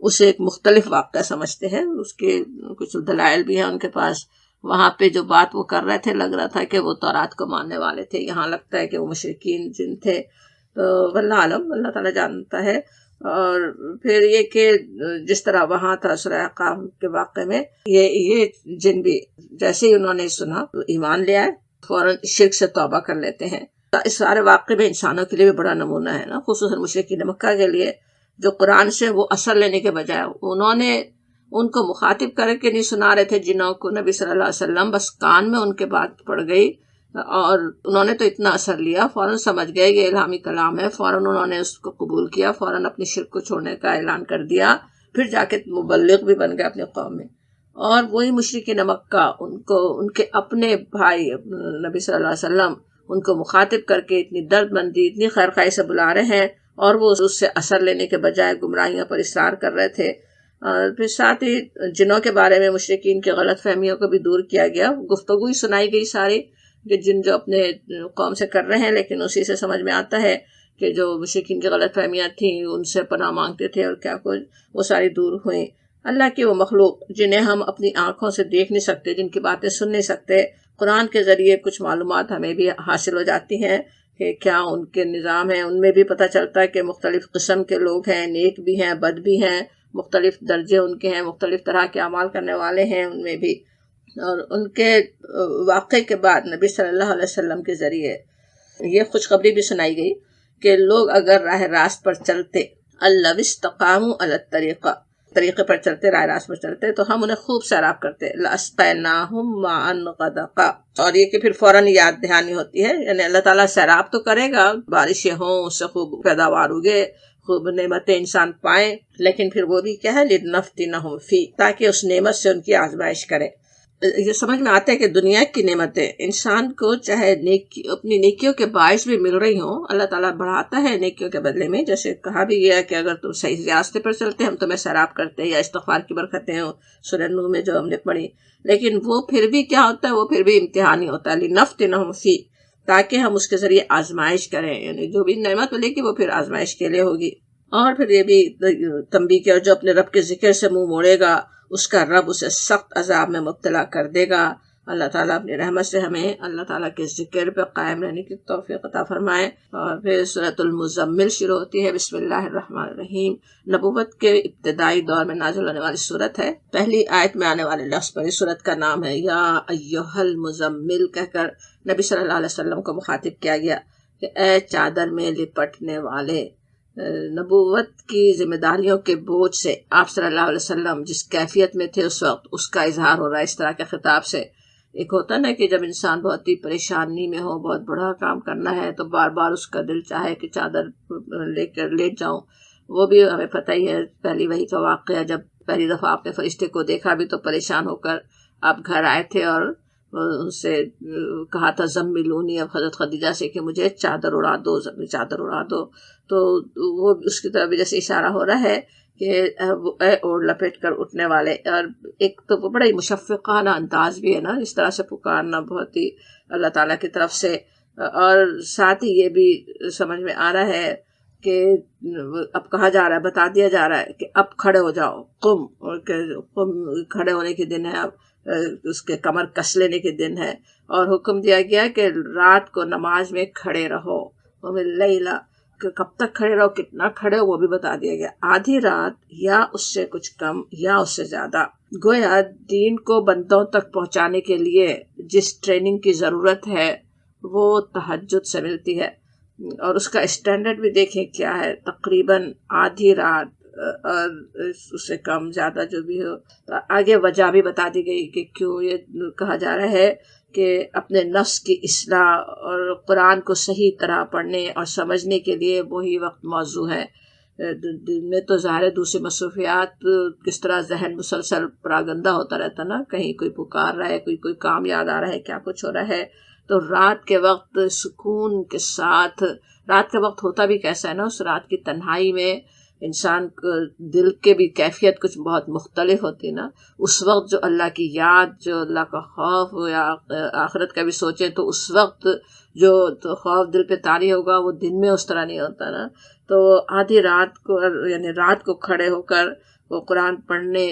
اسے ایک مختلف واقعہ سمجھتے ہیں، اس کے کچھ دلائل بھی ہیں ان کے پاس۔ وہاں پہ جو بات وہ کر رہے تھے لگ رہا تھا کہ وہ تورات کو ماننے والے تھے، یہاں لگتا ہے کہ وہ مشرکین جن تھے، تو واللہ عالم، اللہ تعالیٰ جانتا ہے۔ اور پھر یہ کہ جس طرح وہاں تھا سورہ احقاف کے واقعے میں، یہ جن بھی جیسے ہی انہوں نے سنا ایمان لے آئے، فوراً شرک سے توبہ کر لیتے ہیں۔ اس سارے واقعے میں انسانوں کے لیے بھی بڑا نمونہ ہے نا، خصوصاً مشرکین مکہ کے لیے، جو قرآن سے وہ اثر لینے کے بجائے انہوں نے ان کو مخاطب کر کے نہیں سنا رہے تھے جنوں کو، نبی صلی اللہ علیہ وسلم بس کان میں ان کے بات پڑ گئی اور انہوں نے تو اتنا اثر لیا، فوراً سمجھ گئے یہ الہامی کلام ہے، فوراً انہوں نے اس کو قبول کیا، فوراً اپنی شرک کو چھوڑنے کا اعلان کر دیا، پھر جا کے مبلغ بھی بن گئے اپنی قوم میں۔ اور وہی مشرکین مکہ ان کے اپنے بھائی نبی صلی اللہ علیہ وسلم ان کو مخاطب کر کے اتنی درد مندی، اتنی خیر خواہی سے بلا رہے ہیں، اور وہ اس سے اثر لینے کے بجائے گمراہیوں پر اصرار کر رہے تھے۔ اور پھر ساتھ ہی جنوں کے بارے میں مشرکین کی غلط فہمیوں کو بھی دور کیا گیا، گفتگو ہی سنائی گئی ساری کہ جن جو اپنے قوم سے کر رہے ہیں، لیکن اسی سے سمجھ میں آتا ہے کہ جو مشرکین کی غلط فہمیاں تھیں ان سے پناہ مانگتے تھے اور کیا کچھ، وہ ساری دور ہوئیں۔ اللہ کی وہ مخلوق جنہیں ہم اپنی آنکھوں سے دیکھ نہیں سکتے، جن کی باتیں سن نہیں سکتے، قرآن کے ذریعے کچھ معلومات ہمیں بھی حاصل ہو جاتی ہیں کہ کیا ان کے نظام ہیں۔ ان میں بھی پتہ چلتا ہے کہ مختلف قسم کے لوگ ہیں، نیک بھی ہیں، بد بھی ہیں، مختلف درجے ان کے ہیں، مختلف طرح کے اعمال کرنے والے ہیں ان میں بھی۔ اور ان کے واقعے کے بعد نبی صلی اللہ علیہ وسلم کے ذریعے یہ خوشخبری بھی سنائی گئی کہ لوگ اگر راہ راست پر چلتے، اَلَّوِ اسْتَقَامُوا عَلَى الطَّرِيقَةِ، طریقے پر چلتے، راہ راست پر چلتے، تو ہم انہیں خوب سیراب کرتے، لَأَسْقَيْنَاهُمْ مَاءً غَدَقًا۔ اور یہ کہ پھر فوراً یاد دہانی ہوتی ہے، یعنی اللہ تعالیٰ سیراب تو کرے گا، بارشیں ہوں، اس سے خوب پیداوار اگے، خوب نعمتیں انسان پائیں، لیکن پھر وہ بھی کیا ہے، لِنَفْتِنَهُمْ فِيهِ، تاکہ اس نعمت سے ان کی آزمائش کرے۔ یہ سمجھ میں آتا ہے کہ دنیا کی نعمتیں انسان کو چاہے اپنی نیکیوں کے باعث بھی مل رہی ہوں، اللہ تعالیٰ بڑھاتا ہے نیکیوں کے بدلے میں، جیسے کہا بھی گیا کہ اگر تم صحیح راستے پر چلتے ہم تمہیں سیراب کرتے، یا استغفار کی برکتیں ہوں سورہ نور میں جو ہم نے پڑھی، لیکن وہ پھر بھی کیا ہوتا ہے، وہ پھر بھی امتحانی ہوتا ہے، لِنَفْتِنَهُمْ فِيهِ، تاکہ ہم اس کے ذریعے آزمائش کریں، یعنی جو بھی نعمت ملے گی وہ پھر آزمائش کے لیے ہوگی۔ اور پھر یہ بھی تنبیہ کیا، جو اپنے رب کے ذکر سے منہ موڑے گا اس کا رب اسے سخت عذاب میں مبتلا کر دے گا۔ اللہ تعالیٰ اپنی رحمت سے ہمیں اللہ تعالیٰ کے ذکر پہ قائم رہنے کی توفیق عطا فرمائے۔ اور پھر سورۃ المزمل شروع ہوتی ہے، بسم اللہ الرحمن الرحیم۔ نبوت کے ابتدائی دور میں نازل ہونے والی صورت ہے۔ پہلی آیت میں آنے والے لفظ پر اس صورت کا نام ہے یا ایھا المزمل کہہ کر نبی صلی اللہ علیہ وسلم کو مخاطب کیا گیا کہ اے چادر میں لپٹنے والے۔ نبوت کی ذمہ داریوں کے بوجھ سے آپ صلی اللہ علیہ وسلم جس کیفیت میں تھے اس وقت، اس کا اظہار ہو رہا ہے اس طرح کے خطاب سے۔ ایک ہوتا نا کہ جب انسان بہت ہی پریشانی میں ہو، بہت بڑا کام کرنا ہے، تو بار بار اس کا دل چاہے کہ چادر لے کر لیٹ جاؤں۔ وہ بھی ہمیں پتہ ہی ہے، پہلی وحی کا واقعہ، جب پہلی دفعہ آپ نے فرشتے کو دیکھا بھی تو پریشان ہو کر آپ گھر آئے تھے اور ان سے کہا تھا زملونی، اب حضرت خدیجہ سے کہ مجھے چادر اڑا دو، چادر اڑا دو، تو وہ اس کی طرف بھی جیسے اشارہ ہو رہا ہے کہ اے اوڑھ لپیٹ کر اٹھنے والے۔ اور ایک تو بڑا ہی مشفقانہ انداز بھی ہے نا، اس طرح سے پکارنا بہت ہی اللہ تعالیٰ کی طرف سے۔ اور ساتھ ہی یہ بھی سمجھ میں آ رہا ہے کہ اب کہا جا رہا ہے، بتا دیا جا رہا ہے کہ اب کھڑے ہو جاؤ، قم، کھڑے ہونے کے دن ہے، اب اس کے کمر کس لینے کے دن ہے۔ اور حکم دیا گیا کہ رات کو نماز میں کھڑے رہو، وَبِاللَّيْلِ، کہ کب تک کھڑے رہو، کتنا کھڑے ہو وہ بھی بتا دیا گیا، آدھی رات یا اس سے کچھ کم یا اس سے زیادہ۔ گویا دین کو بندوں تک پہنچانے کے لیے جس ٹریننگ کی ضرورت ہے وہ تہجد سے ملتی ہے، اور اس کا اسٹینڈرڈ بھی دیکھیں کیا ہے، تقریباً آدھی رات اور اس سے کم زیادہ جو بھی ہو۔ آگے وجہ بھی بتا دی گئی کہ کیوں یہ کہا جا رہا ہے کہ اپنے نفس کی اصلاح اور قرآن کو صحیح طرح پڑھنے اور سمجھنے کے لیے وہی وقت موضوع ہے۔ دن میں تو ظاہر ہے دوسری مصروفیات کس طرح ذہن مسلسل پراگندہ ہوتا رہتا نا، کہیں کوئی پکار رہا ہے، کوئی کام یاد آ رہا ہے، کیا کچھ ہو رہا ہے، تو رات کے وقت سکون کے ساتھ، رات کا وقت ہوتا بھی کیسا ہے نا، اس رات کی تنہائی میں انسان کو دل کے بھی کیفیت کچھ بہت مختلف ہوتی نا۔ اس وقت جو اللہ کی یاد، جو اللہ کا خوف یا آخرت کا بھی سوچیں تو اس وقت جو تو خوف دل پہ طاری ہوگا وہ دن میں اس طرح نہیں ہوتا نا۔ تو آدھی رات کو، یعنی رات کو کھڑے ہو کر وہ قرآن پڑھنے،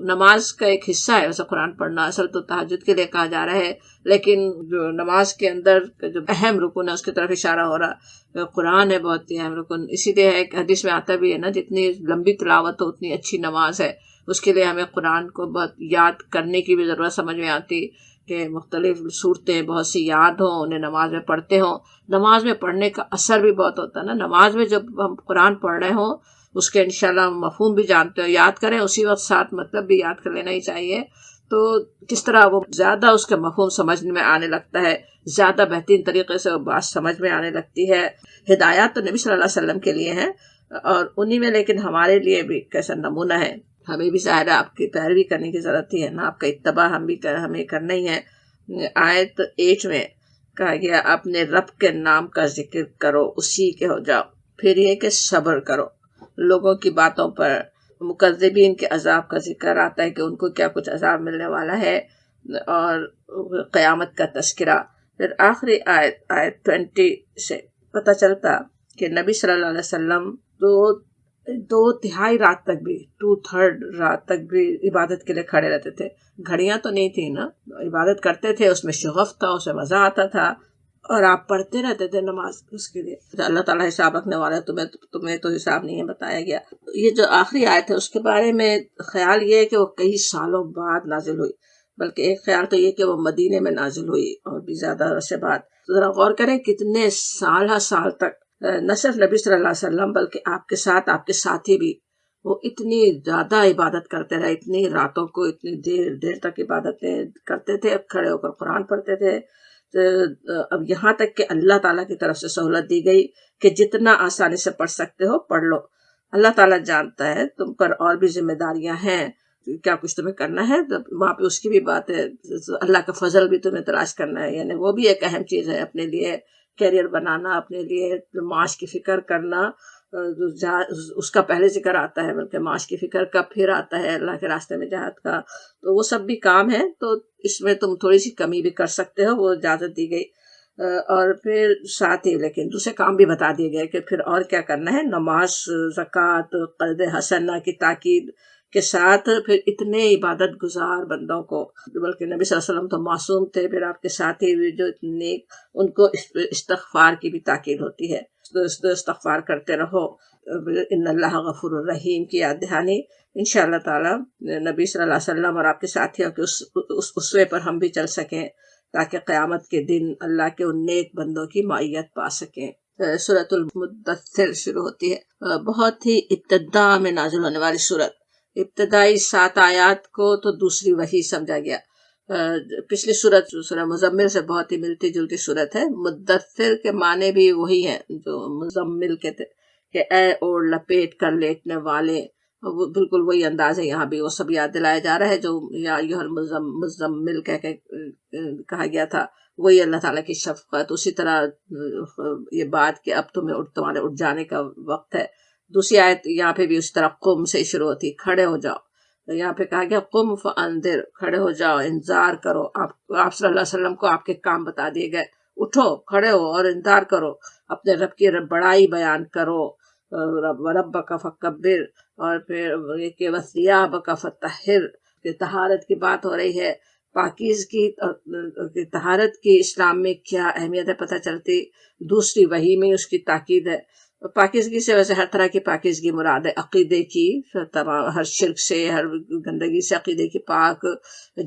نماز کا ایک حصہ ہے ویسے قرآن پڑھنا، اصل تو تہجد کے لیے کہا جا رہا ہے، لیکن جو نماز کے اندر جو اہم رکن ہے اس کی طرف اشارہ ہو رہا، قرآن ہے بہت ہی اہم رکن۔ اسی لیے ہے کہ حدیث میں آتا بھی ہے نا، جتنی لمبی تلاوت ہو اتنی اچھی نماز ہے۔ اس کے لیے ہمیں قرآن کو بہت یاد کرنے کی بھی ضرورت سمجھ میں آتی کہ مختلف صورتیں بہت سی یاد ہوں، انہیں نماز میں پڑھتے ہوں۔ نماز میں پڑھنے کا اثر بھی بہت ہوتا ہے نا، نماز میں جب ہم قرآن پڑھ رہے ہوں اس کے انشاءاللہ مفہوم بھی جانتے ہو، یاد کریں، اسی وقت ساتھ مطلب بھی یاد کر لینا ہی چاہیے، تو کس طرح وہ زیادہ اس کا مفہوم سمجھ میں آنے لگتا ہے، زیادہ بہترین طریقے سے وہ بات سمجھ میں آنے لگتی ہے۔ ہدایات تو نبی صلی اللہ علیہ وسلم کے لیے ہیں، اور انہی میں لیکن ہمارے لیے بھی کیسا نمونہ ہے، ہمیں بھی ظاہر ہے آپ کی پیروی کرنے کی ضرورت ہی ہے نا، آپ کا اتباع ہمیں کرنا ہی ہے۔ آیت 8 میں کہا گیا اپنے رب کے نام کا ذکر کرو، اسی کے ہو جاؤ۔ پھر یہ کہ صبر کرو لوگوں کی باتوں پر. مکذبین کے عذاب کا ذکر آتا ہے کہ ان کو کیا کچھ عذاب ملنے والا ہے، اور قیامت کا تذکرہ. پھر آخری آیت 20 سے پتہ چلتا کہ نبی صلی اللہ علیہ وسلم دو تہائی رات تک بھی 2/3 رات تک بھی عبادت کے لیے کھڑے رہتے تھے. گھڑیاں تو نہیں تھی نا، عبادت کرتے تھے، اس میں شغف تھا، اس میں مزہ آتا تھا، اور آپ پڑھتے رہتے تھے نماز اس کے لیے. اللہ تعالیٰ حساب رکھنے والا ہے، تمہیں تو حساب نہیں ہے بتایا گیا. یہ جو آخری آیت ہے اس کے بارے میں خیال یہ ہے کہ وہ کئی سالوں بعد نازل ہوئی، بلکہ ایک خیال تو یہ کہ وہ مدینے میں نازل ہوئی اور بھی زیادہ عرصے بعد. ذرا غور کریں کتنے سال تک نہ صرف نبی صلی اللہ علیہ وسلم بلکہ آپ کے ساتھ آپ کے ساتھی بھی وہ اتنی زیادہ عبادت کرتے رہے، اتنی راتوں کو اتنی دیر تک عبادتیں کرتے تھے، کھڑے ہو کر قرآن پڑھتے تھے. اب یہاں تک کہ اللہ تعالیٰ کی طرف سے سہولت دی گئی کہ جتنا آسانی سے پڑھ سکتے ہو پڑھ لو. اللہ تعالیٰ جانتا ہے تم پر اور بھی ذمہ داریاں ہیں، کیا کچھ تمہیں کرنا ہے، وہاں پہ اس کی بھی بات ہے. اللہ کا فضل بھی تمہیں تلاش کرنا ہے، یعنی وہ بھی ایک اہم چیز ہے. اپنے لیے کیریئر بنانا، اپنے لیے معاش کی فکر کرنا، اس کا پہلے ذکر آتا ہے، بلکہ معاش کی فکر کا پھر آتا ہے اللہ کے راستے میں جہاد کا. تو وہ سب بھی کام ہے، تو اس میں تم تھوڑی سی کمی بھی کر سکتے ہو، وہ اجازت دی گئی. اور پھر ساتھ ہی لیکن دوسرے کام بھی بتا دیے گئے کہ پھر اور کیا کرنا ہے. نماز، زکوٰۃ، قرض حسنہ کی تاکید کے ساتھ پھر اتنے عبادت گزار بندوں کو، بلکہ نبی صلی اللہ علیہ وسلم تو معصوم تھے، پھر آپ کے ساتھی بھی جو نیک، ان کو استغفار کی بھی تاکید ہوتی ہے. استغفار کرتے رہو. ان اللہ غفور الرحیم کی یاد دہانی انشاءاللہ تعالی نبی صلی اللہ علیہ وسلم اور آپ کے ساتھیوں کے اس اسوے پر ہم بھی چل سکیں، تاکہ قیامت کے دن اللہ کے ان نیک بندوں کی معیت پا سکیں. سورۃ المدثر شروع ہوتی ہے، بہت ہی ابتدا میں نازل ہونے والی سورت. ابتدائی 7 آیات کو تو دوسری وحی سمجھا گیا. پچھلی سورہ مزمل سے بہت ہی ملتی جلتی سورت ہے. مدثر کے معنی بھی وہی ہیں جو مزمل کے تھے، کہ اے اوڑ لپیٹ کر لیٹنے والے. وہ بالکل وہی انداز ہے یہاں بھی، وہ سب یاد دلایا جا رہا ہے جو یا ایھا المزمل کہہ کے کہا گیا تھا. وہی اللہ تعالیٰ کی شفقت. اسی طرح یہ بات کہ اب تمہارے اٹھ جانے کا وقت ہے. دوسری آیت یہاں پہ بھی اسی طرح قم سے شروع ہوتی، کھڑے ہو جاؤ. یہاں پہ کہا گیا قم فانذر، کھڑے ہو جاؤ، انذار کرو. آپ صلی اللہ علیہ وسلم کو آپ کے کام بتا دیے گئے. اٹھو، کھڑے ہو اور انذار کرو، اپنے رب کی بڑائی بیان کرو. ربک فکبر، اور پھر یہ کہ وثیابک فطہر، کہ طہارت کی بات ہو رہی ہے. پاکیزگی، طہارت کی اسلام میں کیا اہمیت ہے پتہ چلتی. دوسری وحی میں اس کی تاکید ہے. پاکیزگی سے ویسے ہر طرح کی پاکیزگی مراد ہے، عقیدے کی، ہر شرک سے، ہر گندگی سے عقیدے کی پاک،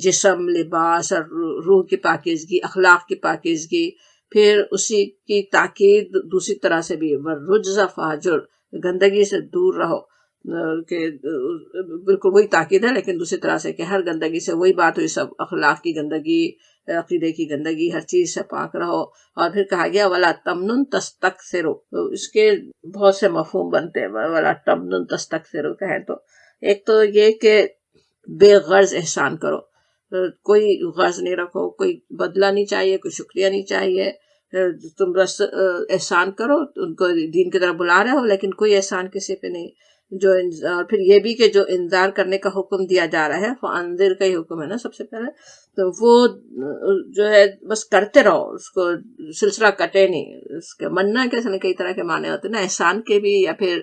جسم، لباس اور روح کی پاکیزگی، اخلاق کی پاکیزگی. پھر اسی کی تاکید دوسری طرح سے بھی والرجز فاہجر، گندگی سے دور رہو، کہ بالکل وہی تاکید ہے لیکن دوسری طرح سے کہ ہر گندگی سے وہی بات ہوئی، سب اخلاق کی گندگی، عقیدے کی گندگی، ہر چیز سے پاک رہو. اور پھر کہا گیا ولا تمنن تستکثر، اس کے بہت سے مفہوم بنتے ہیں. ولا تمنن تستکثر کہیں تو ایک تو یہ کہ بے غرض احسان کرو، کوئی غرض نہیں رکھو، کوئی بدلہ نہیں چاہیے، کوئی شکریہ نہیں چاہیے. تم بس احسان کرو، ان کو دین کی طرف بلا رہے ہو لیکن کوئی احسان کسی پہ نہیں. اور پھر یہ بھی کہ جو انذار کرنے کا حکم دیا جا رہا ہے، فانذر کا ہی حکم ہے نا سب سے پہلے، تو وہ جو ہے بس کرتے رہو، اس کو سلسلہ کٹے نہیں. اس کے مننا کیسے کئی طرح کے معنی ہوتے ہیں نا، احسان کے بھی یا پھر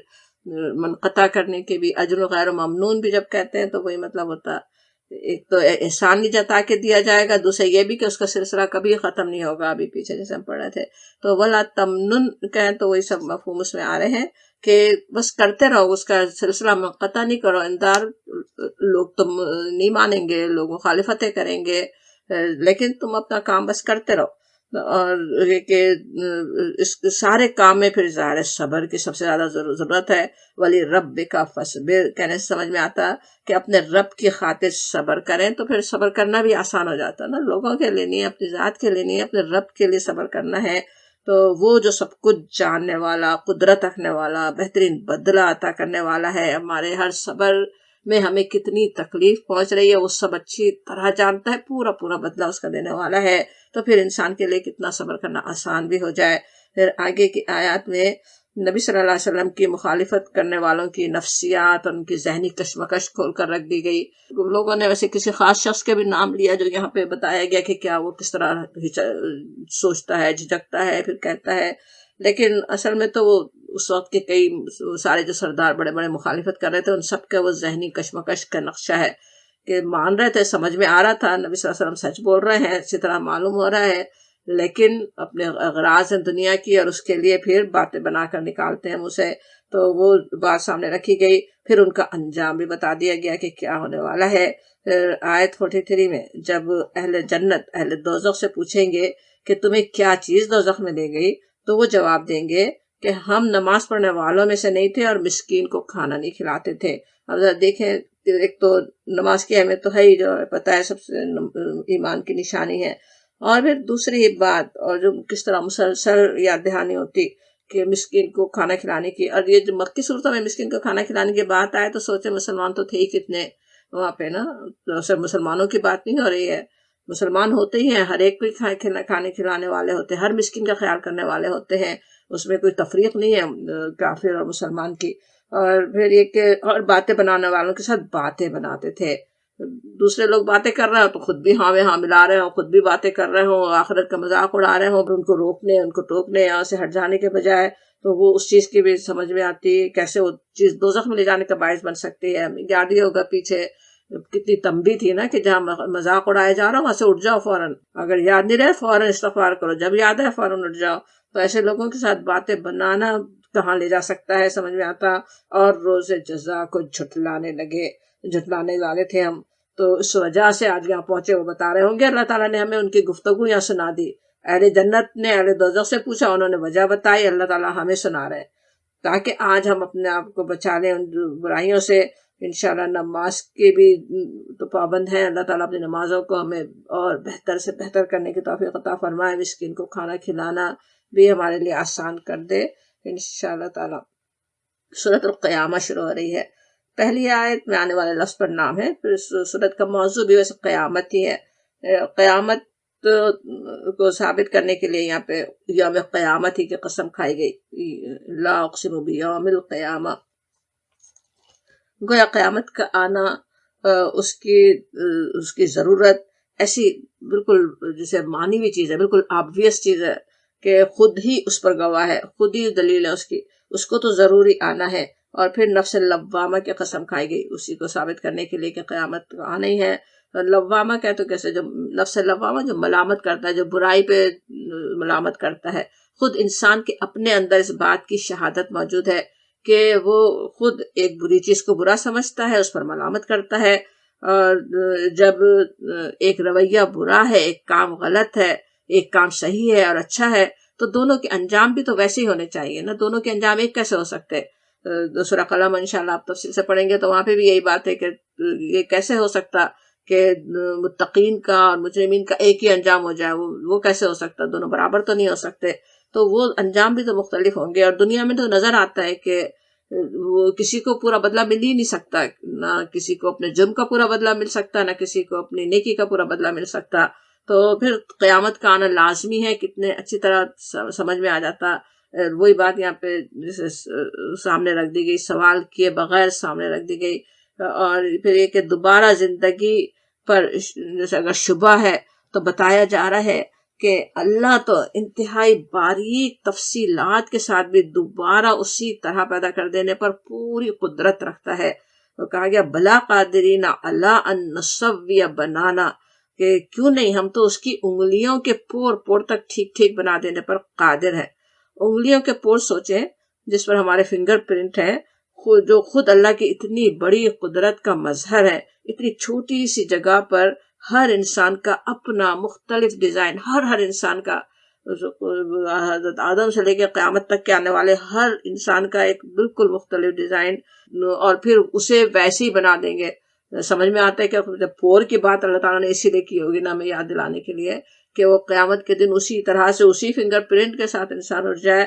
منقطع کرنے کے بھی. اجر غیر ممنون بھی جب کہتے ہیں تو وہی مطلب ہوتا ہے، ایک تو احسان نہیں جتا کے دیا جائے گا، دوسرے یہ بھی کہ اس کا سلسلہ کبھی ختم نہیں ہوگا. ابھی پیچھے جیسے ہم پڑھ رہے تھے تو ولا تمنن کہیں تو وہی سب مفہوم اس میں آ رہے ہیں کہ بس کرتے رہو، اس کا سلسلہ منقطع نہیں کرو. انذار لوگ تم نہیں مانیں گے، لوگ مخالفتیں کریں گے، لیکن تم اپنا کام بس کرتے رہو. اور یہ کہ اس سارے کام میں پھر ظاہر صبر کی سب سے زیادہ ضرورت ہے. ولی ربک فاصبر کہنے سے سمجھ میں آتا کہ اپنے رب کی خاطر صبر کریں، تو پھر صبر کرنا بھی آسان ہو جاتا ہے نا. لوگوں کے لیے نہیں، اپنی ذات کے لیے نہیں، اپنے رب کے لیے صبر کرنا ہے. تو وہ جو سب کچھ جاننے والا، قدرت رکھنے والا، بہترین بدلہ عطا کرنے والا ہے. ہمارے ہر صبر میں ہمیں کتنی تکلیف پہنچ رہی ہے وہ سب اچھی طرح جانتا ہے، پورا بدلہ اس کا دینے والا ہے. تو پھر انسان کے لیے کتنا صبر کرنا آسان بھی ہو جائے. پھر آگے کی آیات میں نبی صلی اللہ علیہ وسلم کی مخالفت کرنے والوں کی نفسیات اور ان کی ذہنی کشمکش کھول کر رکھ دی گئی. لوگوں نے ویسے کسی خاص شخص کے بھی نام لیا جو یہاں پہ بتایا گیا کہ کیا وہ کس طرح سوچتا ہے، جھجکتا ہے، پھر کہتا ہے، لیکن اصل میں تو وہ اس وقت کے کئی سارے جو سردار بڑے بڑے مخالفت کر رہے تھے ان سب کا وہ ذہنی کشمکش کا نقشہ ہے کہ مان رہے تھے، سمجھ میں آ رہا تھا نبی صلی اللہ علیہ وسلم سچ بول رہے ہیں، اچھی طرح معلوم ہو رہا ہے، لیکن اپنے اغراض ہیں دنیا کی اور اس کے لیے پھر باتیں بنا کر نکالتے ہیں منہ سے. تو وہ بات سامنے رکھی گئی، پھر ان کا انجام بھی بتا دیا گیا کہ کیا ہونے والا ہے. آیت 43 میں جب اہل جنت اہل دوزخ سے پوچھیں گے کہ تمہیں کیا چیز دوزخ میں لے گئی، تو وہ جواب دیں گے کہ ہم نماز پڑھنے والوں میں سے نہیں تھے اور مسکین کو کھانا نہیں کھلاتے تھے. اب ذرا دیکھیں، ایک تو نماز کی اہمیت تو ہے ہی، جو پتہ ہے سب سے ایمان کی نشانی ہے، اور پھر دوسری بات اور جو کس طرح مسلسل یاد دہانی ہوتی کہ مسکین کو کھانا کھلانے کی. اور یہ جو مکی صورتوں میں مسکین کو کھانا کھلانے کی بات آئے تو سوچے مسلمان تو تھے ہی کتنے وہاں پہ نا، صرف مسلمانوں کی بات نہیں ہو رہی ہے، مسلمان ہوتے ہی ہیں، ہر ایک کو کھانے کھلانے والے ہوتے ہیں، ہر مسکین کا خیال کرنے والے ہوتے ہیں، اس میں کوئی تفریق نہیں ہے کافر اور مسلمان کی. اور پھر یہ کہ اور باتیں بنانے والوں کے ساتھ باتیں بناتے تھے. دوسرے لوگ باتیں کر رہے ہوں تو خود بھی ہاں میں ہاں ملا رہے ہوں، خود بھی باتیں کر رہے ہوں، آخرت کا مذاق اڑا رہے ہوں، ان کو روکنے ان کو ٹوکنے یہاں سے ہٹ جانے کے بجائے، تو وہ اس چیز کی بھی سمجھ میں آتی ہے کیسے وہ چیز دوزخ میں لے جانے کا باعث بن سکتی ہے. یاد ہی ہوگا پیچھے کتنی تنبیہ تھی نا کہ جہاں مذاق اڑایا جا رہا ہوں وہاں سے اٹھ جاؤ فوراً، اگر یاد نہیں رہے فوراً استغفار کرو، جب یاد ہے فوراً اٹھ جاؤ. تو ایسے لوگوں کے ساتھ باتیں بنانا کہاں لے جا سکتا ہے سمجھ میں آتا. اور روز جزا کو جھٹلانے والے تھے ہم، تو اس وجہ سے آج یہاں پہنچے. وہ بتا رہے ہوں گے اللہ تعالیٰ نے ہمیں ان کی گفتگو یہاں سنا دی. اہل جنت نے اہل دوزخ سے پوچھا، انہوں نے وجہ بتائی، اللہ تعالیٰ ہمیں سنا رہے تاکہ آج ہم اپنے آپ کو بچا لیں ان برائیوں سے. انشاءاللہ نماز کے بھی تو پابند ہیں، اللہ تعالیٰ اپنی نمازوں کو ہمیں اور بہتر سے بہتر کرنے کی توفیق عطا فرمائے، مسکین کو کھانا کھلانا بھی ہمارے لیے آسان کر دے انشاءاللہ تعالیٰ. سورۃ القیامہ شروع ہو رہی ہے. پہلی آیت میں آنے والے لفظ پر نام ہے، پھر سورت کا موضوع بھی ویسے قیامت ہی ہے. قیامت کو ثابت کرنے کے لیے یہاں پہ یوم قیامت ہی کی قسم کھائی گئی، لا اقسم بیوم القیامہ. گویا قیامت کا آنا اس کی ضرورت ایسی بالکل جسے مانی ہوئی چیز ہے، بالکل آبویس چیز ہے کہ خود ہی اس پر گواہ ہے، خود ہی دلیل ہے اس کو تو ضروری آنا ہے. اور پھر نفس لوامہ کی قسم کھائی گئی اسی کو ثابت کرنے کے لیے کہ قیامت آنا ہی ہے. لوامہ کہتے تو کیسے، جو نفس لوامہ جو ملامت کرتا ہے، جو برائی پہ ملامت کرتا ہے. خود انسان کے اپنے اندر اس بات کی شہادت موجود ہے کہ وہ خود ایک بری چیز کو برا سمجھتا ہے، اس پر ملامت کرتا ہے. اور جب ایک رویہ برا ہے، ایک کام غلط ہے، ایک کام صحیح ہے اور اچھا ہے، تو دونوں کے انجام بھی تو ویسے ہی ہونے چاہیے نا. دونوں کے انجام ایک کیسے ہو سکتے؟ سورہ قلم انشاءاللہ آپ تفصیل سے پڑھیں گے تو وہاں پہ بھی یہی بات ہے کہ یہ کیسے ہو سکتا کہ متقین کا اور مجرمین کا ایک ہی انجام ہو جائے، وہ کیسے ہو سکتا؟ دونوں برابر تو نہیں ہو سکتے، تو وہ انجام بھی تو مختلف ہوں گے. اور دنیا میں تو نظر آتا ہے کہ وہ کسی کو پورا بدلہ مل ہی نہیں سکتا، نہ کسی کو اپنے جرم کا پورا بدلہ مل سکتا، نہ کسی کو اپنی نیکی کا پورا بدلہ مل سکتا. تو پھر قیامت کا آنا لازمی ہے، کتنے اچھی طرح سمجھ میں آ جاتا. وہی بات یہاں پہ جیسے سامنے رکھ دی گئی، سوال کیے بغیر سامنے رکھ دی گئی. اور پھر یہ کہ دوبارہ زندگی پر جیسے اگر شبہ ہے تو بتایا جا رہا ہے کہ اللہ تو انتہائی باریک تفصیلات کے ساتھ بھی دوبارہ اسی طرح پیدا کر دینے پر پوری قدرت رکھتا ہے. تو کہا گیا بلا قادرین علی ان نسوی بنانا، کہ کیوں نہیں، ہم تو اس کی انگلیوں کے پور تک ٹھیک بنا دینے پر قادر ہے. انگلیوں کے پور سوچیں جس پر ہمارے فنگر پرنٹ ہیں، جو خود اللہ کی اتنی بڑی قدرت کا مظہر ہے. اتنی چھوٹی سی جگہ پر ہر انسان کا اپنا مختلف ڈیزائن، ہر انسان کا، حضرت آدم سے لے کے قیامت تک کے آنے والے ہر انسان کا ایک بالکل مختلف ڈیزائن، اور پھر اسے ویسے ہی بنا دیں گے. سمجھ میں آتا ہے کہ پور کی بات اللہ تعالیٰ نے اسی لیے کی ہوگی نا، ہمیں یاد دلانے کے لیے کہ وہ قیامت کے دن اسی طرح سے اسی فنگر پرنٹ کے ساتھ انسان اٹھ جائے.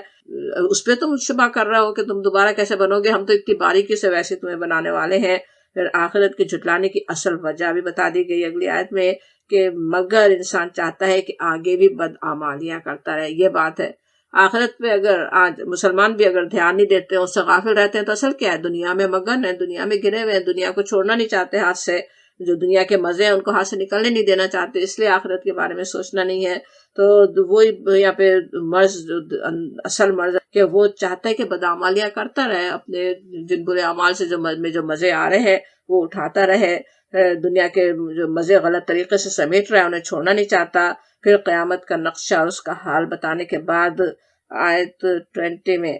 اس پہ تم شبہ کر رہے ہو کہ تم دوبارہ کیسے بنو گے، ہم تو اتنی باریکی سے ویسے تمہیں بنانے والے ہیں. پھر آخرت کے جھٹلانے کی اصل وجہ بھی بتا دی گئی اگلی آیت میں کہ مگر انسان چاہتا ہے کہ آگے بھی بدعمالیاں کرتا رہے. یہ بات ہے، آخرت پہ اگر آج مسلمان بھی اگر دھیان نہیں دیتے ہیں، اس سے غافل رہتے ہیں، تو اصل کیا ہے؟ دنیا میں مگن ہے، دنیا میں گرے ہوئے ہیں، دنیا کو چھوڑنا نہیں چاہتے ہاتھ سے، جو دنیا کے مزے ہیں ان کو ہاتھ سے نکلنے نہیں دینا چاہتے، اس لیے آخرت کے بارے میں سوچنا نہیں ہے۔ تو وہی یہاں پہ مرض، اصل مرض کہ وہ چاہتا ہے کہ بدعمالیاں کرتا رہے، اپنے جن برے اعمال سے جو مزے آ رہے ہیں وہ اٹھاتا رہے، دنیا کے جو مزے غلط طریقے سے سمیٹ رہا ہے انہیں چھوڑنا نہیں چاہتا۔ پھر قیامت کا نقشہ اور اس کا حال بتانے کے بعد آیت 20 میں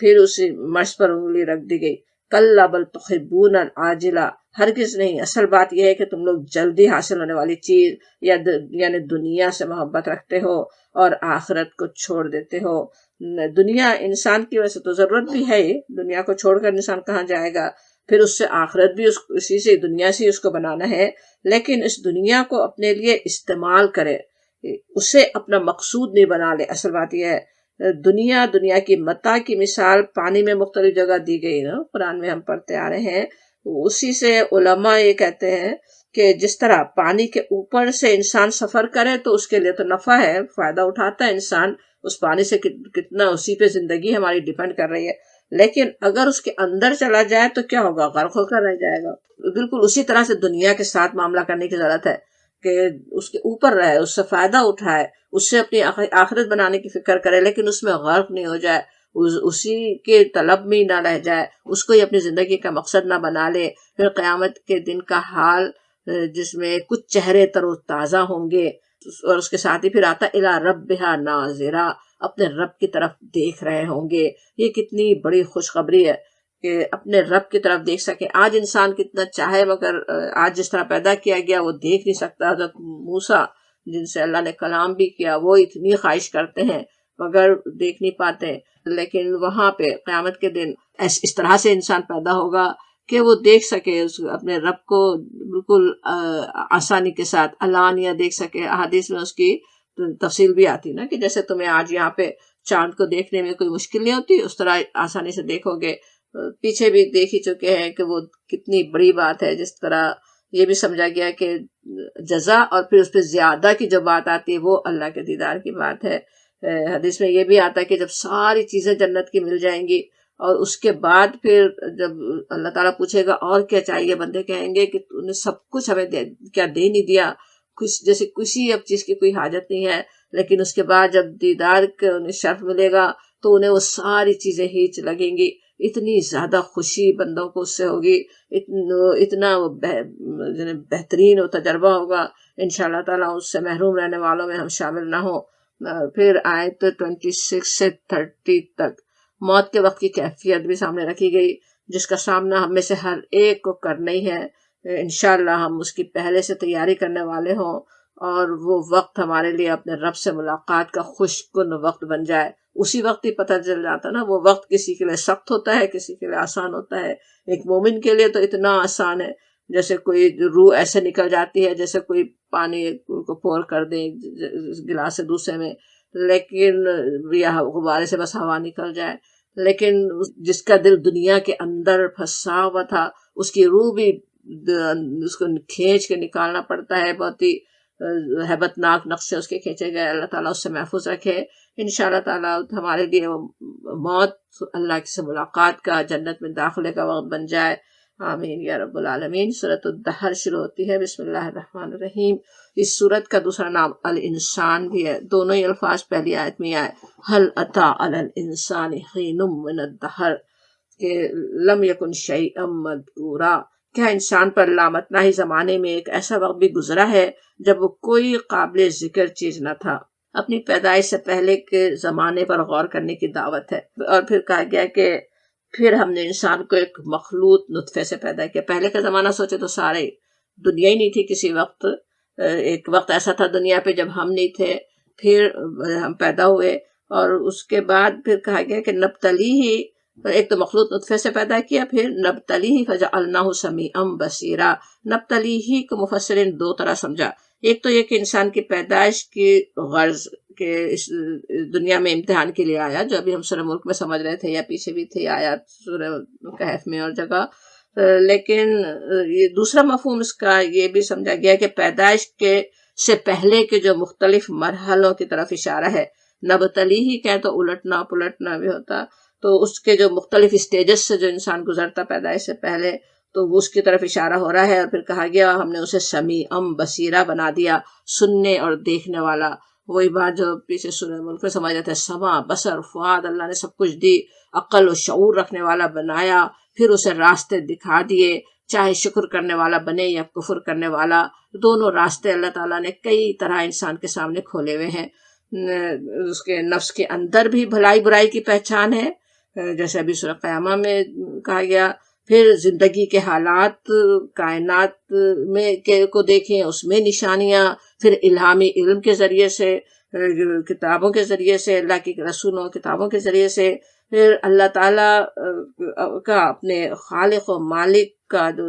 پھر اسی مرض پر انگلی رکھ دی گئی، کلا بل تحبون العاجلہ، ہرگز نہیں، اصل بات یہ ہے کہ تم لوگ جلدی حاصل ہونے والی چیز یعنی دنیا سے محبت رکھتے ہو اور آخرت کو چھوڑ دیتے ہو۔ دنیا انسان کی ویسے تو ضرورت بھی ہے ہی، دنیا کو چھوڑ کر انسان کہاں جائے گا؟ پھر اس سے آخرت بھی اسی سے، دنیا سے اس کو بنانا ہے، لیکن اس دنیا کو اپنے لیے استعمال کرے، اسے اپنا مقصود نہیں بنا لے۔ اصل بات یہ ہے، دنیا کی متاع کی مثال پانی میں مختلف جگہ دی گئی نا، قرآن میں ہم پڑھتے آ رہے ہیں۔ اسی سے علماء یہ کہتے ہیں کہ جس طرح پانی کے اوپر سے انسان سفر کرے تو اس کے لیے تو نفع ہے، فائدہ اٹھاتا ہے انسان، اس پانی سے کتنا، اسی پہ زندگی ہماری ڈیپینڈ کر رہی ہے، لیکن اگر اس کے اندر چلا جائے تو کیا ہوگا؟ غرق ہو کر رہ جائے گا۔ بالکل اسی طرح سے دنیا کے ساتھ معاملہ کرنے کی ضرورت ہے کہ اس کے اوپر رہے، اس سے فائدہ اٹھائے، اس سے اپنی آخرت بنانے کی فکر کرے، لیکن اس میں غرق نہیں ہو جائے، اسی کے طلب میں نہ رہ جائے، اس کو ہی اپنی زندگی کا مقصد نہ بنا لے۔ پھر قیامت کے دن کا حال جس میں کچھ چہرے تر و تازہ ہوں گے، اور اس کے ساتھ ہی پھر آتا الی ربہا ناظرہ، اپنے رب کی طرف دیکھ رہے ہوں گے۔ یہ کتنی بڑی خوشخبری ہے کہ اپنے رب کی طرف دیکھ سکے۔ آج انسان کتنا چاہے مگر آج جس طرح پیدا کیا گیا وہ دیکھ نہیں سکتا۔ حضرت موسیٰ جن سے اللہ نے کلام بھی کیا، وہ اتنی خواہش کرتے ہیں مگر دیکھ نہیں پاتے، لیکن وہاں پہ قیامت کے دن اس طرح سے انسان پیدا ہوگا کہ وہ دیکھ سکے اپنے رب کو بالکل آسانی کے ساتھ، علانیہ دیکھ سکے۔ احادیث میں اس کی تفصیل بھی آتی نا کہ جیسے تمہیں آج یہاں پہ چاند کو دیکھنے میں کوئی مشکل نہیں ہوتی، اس طرح آسانی سے دیکھو گے۔ پیچھے بھی دیکھ ہی چکے ہیں کہ وہ کتنی بڑی بات ہے، جس طرح یہ بھی سمجھا گیا کہ جزا اور پھر اس پہ زیادہ کی جو بات آتی ہے وہ اللہ کے دیدار کی بات ہے۔ حدیث میں یہ بھی آتا ہے کہ جب ساری چیزیں جنت کی مل جائیں گی اور اس کے بعد پھر جب اللہ تعالیٰ پوچھے گا اور کیا چاہیے، بندے کہیں گے کہ تو نے سب کچھ ہمیں کیا دے نہیں دیا، جیسے کسی اب چیز کی کوئی حاجت نہیں ہے۔ لیکن اس کے بعد جب دیدار کا انہیں شرف ملے گا تو انہیں وہ ساری چیزیں ہیچ لگیں گی، اتنی زیادہ خوشی بندوں کو اس سے ہوگی، اتنا بہترین وہ تجربہ ہوگا۔ انشاءاللہ تعالیٰ اس سے محروم رہنے والوں میں ہم شامل نہ ہوں۔ پھر آیت 26 سے 30 تک موت کے وقت کی کیفیت بھی سامنے رکھی گئی، جس کا سامنا ہم میں سے ہر ایک کو کرنا ہی ہے۔ انشاءاللہ ہم اس کی پہلے سے تیاری کرنے والے ہوں اور وہ وقت ہمارے لیے اپنے رب سے ملاقات کا خوش کن وقت بن جائے۔ اسی وقت ہی پتہ چل جاتا نا، وہ وقت کسی کے لیے سخت ہوتا ہے، کسی کے لیے آسان ہوتا ہے۔ ایک مومن کے لیے تو اتنا آسان ہے جیسے کوئی روح ایسے نکل جاتی ہے جیسے کوئی پانی کو پور کر دے گلاس سے دوسرے میں، لیکن یا غبارے سے بس ہوا نکل جائے۔ لیکن جس کا دل دنیا کے اندر پھنسا ہوا تھا، اس کی روح بھی اس کو کھینچ کے نکالنا پڑتا ہے، بہت ہی ہیبت ناک نقشے اس کے کھینچے گئے۔ اللہ تعالیٰ اس سے محفوظ رکھے۔ انشاءاللہ تعالیٰ ہمارے لیے موت اللہ سے ملاقات کا، جنت میں داخلے کا وقت بن جائے۔ آمین یا رب العالمین۔ سورۃ الدہر شروع ہوتی ہے بسم اللہ الرحمن الرحیم۔ اس سورت کا دوسرا نام الانسان بھی ہے، دونوں ہی الفاظ پہلی آیت میں آئے، هل اتى على الانسان حین من الدہر، کہ لم یکن شیئا مذکورا، کیا انسان پر لامتناہی زمانے میں ایک ایسا وقت بھی گزرا ہے جب وہ کوئی قابل ذکر چیز نہ تھا۔ اپنی پیدائش سے پہلے کے زمانے پر غور کرنے کی دعوت ہے۔ اور پھر کہا گیا کہ پھر ہم نے انسان کو ایک مخلوط نطفے سے پیدا کیا۔ پہلے کا زمانہ سوچے تو سارے دنیا ہی نہیں تھی کسی وقت، ایک وقت ایسا تھا دنیا پہ جب ہم نہیں تھے، پھر ہم پیدا ہوئے، اور اس کے بعد پھر کہا گیا کہ نبتلی ہی، ایک تو مخلوط نطفے سے پیدا کیا، پھر نبتلی ہی فجعلناہ سمیعا بصیرا۔ نبتلی ہی کو مفسرین دو طرح سمجھا، ایک تو یہ کہ انسان کی پیدائش کی غرض کہ اس دنیا میں امتحان کے لیے آیا، جو ابھی ہم سورہ ملک میں سمجھ رہے تھے یا پیچھے بھی تھے آیات سورہ کہف میں اور جگہ، لیکن یہ دوسرا مفہوم اس کا یہ بھی سمجھا گیا کہ پیدائش کے سے پہلے کے جو مختلف مرحلوں کی طرف اشارہ ہے، نبتلی ہی کہیں تو الٹنا پلٹنا بھی ہوتا، تو اس کے جو مختلف اسٹیجز سے جو انسان گزرتا پیدائش سے پہلے، تو وہ اس کی طرف اشارہ ہو رہا ہے۔ اور پھر کہا گیا ہم نے اسے سمیع بصیرہ بنا دیا، سننے اور دیکھنے والا۔ وہی بات جو پیچھے سورہ ملک میں سمجھ جاتے ہیں، سمع بصر فؤاد، اللہ نے سب کچھ دی، عقل و شعور رکھنے والا بنایا، پھر اسے راستے دکھا دیے، چاہے شکر کرنے والا بنے یا کفر کرنے والا، دونوں راستے اللہ تعالیٰ نے کئی طرح انسان کے سامنے کھولے ہوئے ہیں۔ اس کے نفس کے اندر بھی بھلائی برائی کی پہچان ہے، جیسے ابھی سورہ قیامہ میں کہا گیا۔ پھر زندگی کے حالات کائنات میں کو دیکھیں، اس میں نشانیاں، پھر الہامی علم کے ذریعے سے، کتابوں کے ذریعے سے، اللہ کی رسولوں کتابوں کے ذریعے سے، پھر اللہ تعالیٰ کا اپنے خالق و مالک کا جو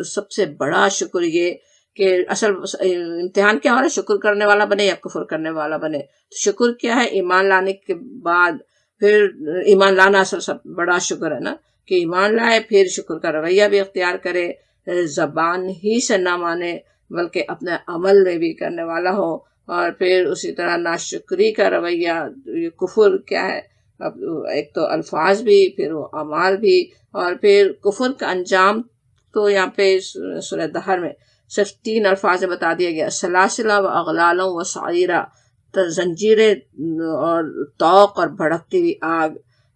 سب سے بڑا شکر یہ کہ اصل امتحان کیا ہو رہا ہے، شکر کرنے والا بنے یا کفر کرنے والا بنے۔ تو شکر کیا ہے؟ ایمان لانے کے بعد پھر ایمان لانا اصل سب بڑا شکر ہے نا، کہ ایمان لائے، پھر شکر کا رویہ بھی اختیار کرے، زبان ہی سے نہ مانے بلکہ اپنے عمل میں بھی کرنے والا ہو۔ اور پھر اسی طرح ناشکری کا رویہ، یہ کفر کیا ہے؟ اب ایک تو الفاظ بھی، پھر وہ اعمال بھی، اور پھر کفر کا انجام تو یہاں پہ سورہ دہر میں صرف 3 الفاظ بتا دیا گیا، سلاسلہ و اغلالوں و سعیرہ، زنجیریں اور طوق اور بھڑکتی ہوئی آگ۔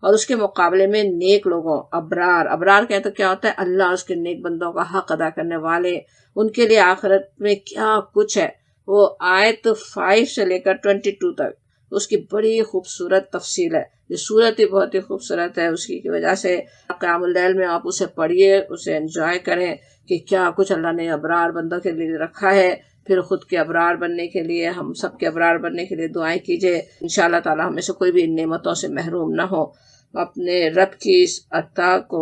اور اس کے مقابلے میں نیک لوگوں، ابرار کہیں تو کیا ہوتا ہے؟ اللہ اور اس کے نیک بندوں کا حق ادا کرنے والے، ان کے لیے آخرت میں کیا کچھ ہے۔ وہ آیت 5 سے لے کر 22 تک اس کی بڑی خوبصورت تفصیل ہے۔ یہ صورت ہی بہت ہی خوبصورت ہے، اس کی وجہ سے قیام اللیل میں آپ اسے پڑھیے، اسے انجوائے کریں کہ کیا کچھ اللہ نے ابرار بندوں کے لیے رکھا ہے۔ پھر خود کے ابرار بننے کے لیے، ہم سب کے ابرار بننے کے لیے دعائیں کیجیے، انشاءاللہ تعالی ہمیں سے کوئی بھی ان نعمتوں سے محروم نہ ہو، اپنے رب کی اس عطا کو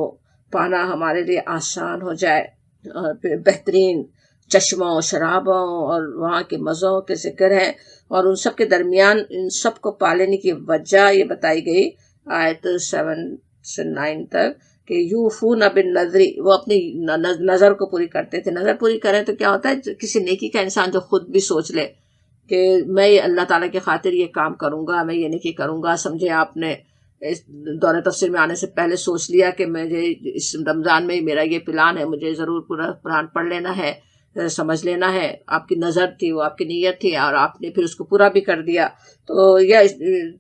پانا ہمارے لیے آسان ہو جائے۔ اور پھر بہترین چشموں، شرابوں اور وہاں کے مزوں کے ذکر ہے، اور ان سب کے درمیان ان سب کو پالنے کی وجہ یہ بتائی گئی آیت 7 سے 9 تک، کہ یوفون بالنذر، وہ اپنی نظر کو پوری کرتے تھے۔ نظر پوری کریں تو کیا ہوتا ہے؟ کسی نیکی کا انسان جو خود بھی سوچ لے کہ میں اللہ تعالیٰ کی خاطر یہ کام کروں گا، میں یہ نیکی کروں گا۔ سمجھے آپ نے اس دور تفسیر میں آنے سے پہلے سوچ لیا کہ مجھے اس رمضان میں میرا یہ پلان ہے، مجھے ضرور پورا قرآن پڑھ لینا ہے، سمجھ لینا ہے۔ آپ کی نظر تھی، وہ آپ کی نیت تھی، اور آپ نے پھر اس کو پورا بھی کر دیا۔ تو یہ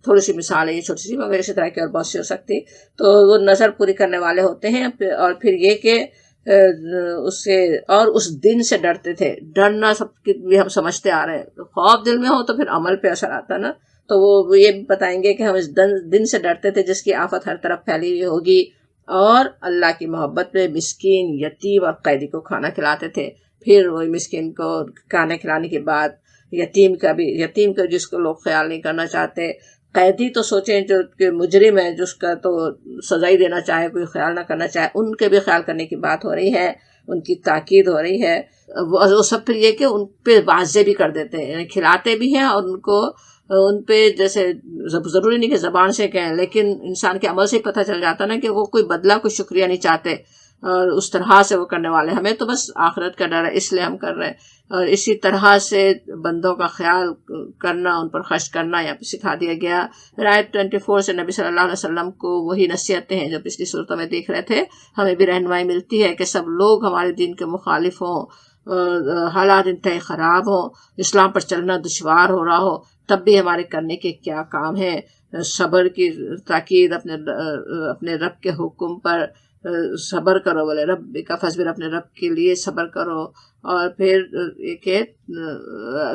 تھوڑی سی مثال ہے، یہ چھوٹی سی، مگر اسی طرح کی اور بہت سی ہو سکتی۔ تو وہ نظر پوری کرنے والے ہوتے ہیں۔ اور پھر یہ کہ اس سے اور اس دن سے ڈرتے تھے۔ ڈرنا سب کی بھی ہم سمجھتے آ رہے ہیں، خوف دل میں ہو تو پھر عمل پہ اثر آتا نا۔ تو وہ یہ بتائیں گے کہ ہم اس دن سے ڈرتے تھے جس کی آفت ہر طرف پھیلی ہوئی ہوگی، اور اللہ کی محبت میں مسکین، یتیم اور قیدی کو کھانا کھلاتے تھے۔ پھر وہی مسکین کو کھانا کھلانے کے بعد یتیم کا جس کو لوگ خیال نہیں کرنا چاہتے، قیدی تو سوچیں جو کہ مجرم ہے، جس کا تو سزا ہی دینا چاہے، کوئی خیال نہ کرنا چاہے، ان کے بھی خیال کرنے کی بات ہو رہی ہے، ان کی تاکید ہو رہی ہے۔ وہ سب پھر یہ کہ ان پہ واضح بھی کر دیتے ہیں، یعنی کھلاتے بھی ہیں، اور ان پہ جیسے ضروری نہیں کہ زبان سے کہیں، لیکن انسان کے عمل سے پتہ چل جاتا نا کہ وہ کوئی بدلہ، کوئی شکریہ نہیں چاہتے، اور اس طرح سے وہ کرنے والے۔ ہمیں تو بس آخرت کا ڈر ہے، اس لیے ہم کر رہے ہیں۔ اور اسی طرح سے بندوں کا خیال کرنا، ان پر خرچ کرنا یہاں پہ سکھا دیا گیا۔ پھر آیت 24 سے نبی صلی اللہ علیہ وسلم کو وہی نصیحتیں ہیں جو پچھلی صورتوں میں دیکھ رہے تھے، ہمیں بھی رہنمائی ملتی ہے کہ سب لوگ ہمارے دین کے مخالف ہوں، حالات انتہائی خراب ہوں، اسلام پر چلنا دشوار ہو رہا ہو، تب بھی ہمارے کرنے کے کیا کام ہیں۔ صبر کی تاکید، اپنے رب کے حکم پر صبر کرو، بولے رب کا فصبر، اپنے رب کے لیے صبر کرو۔ اور پھر کہ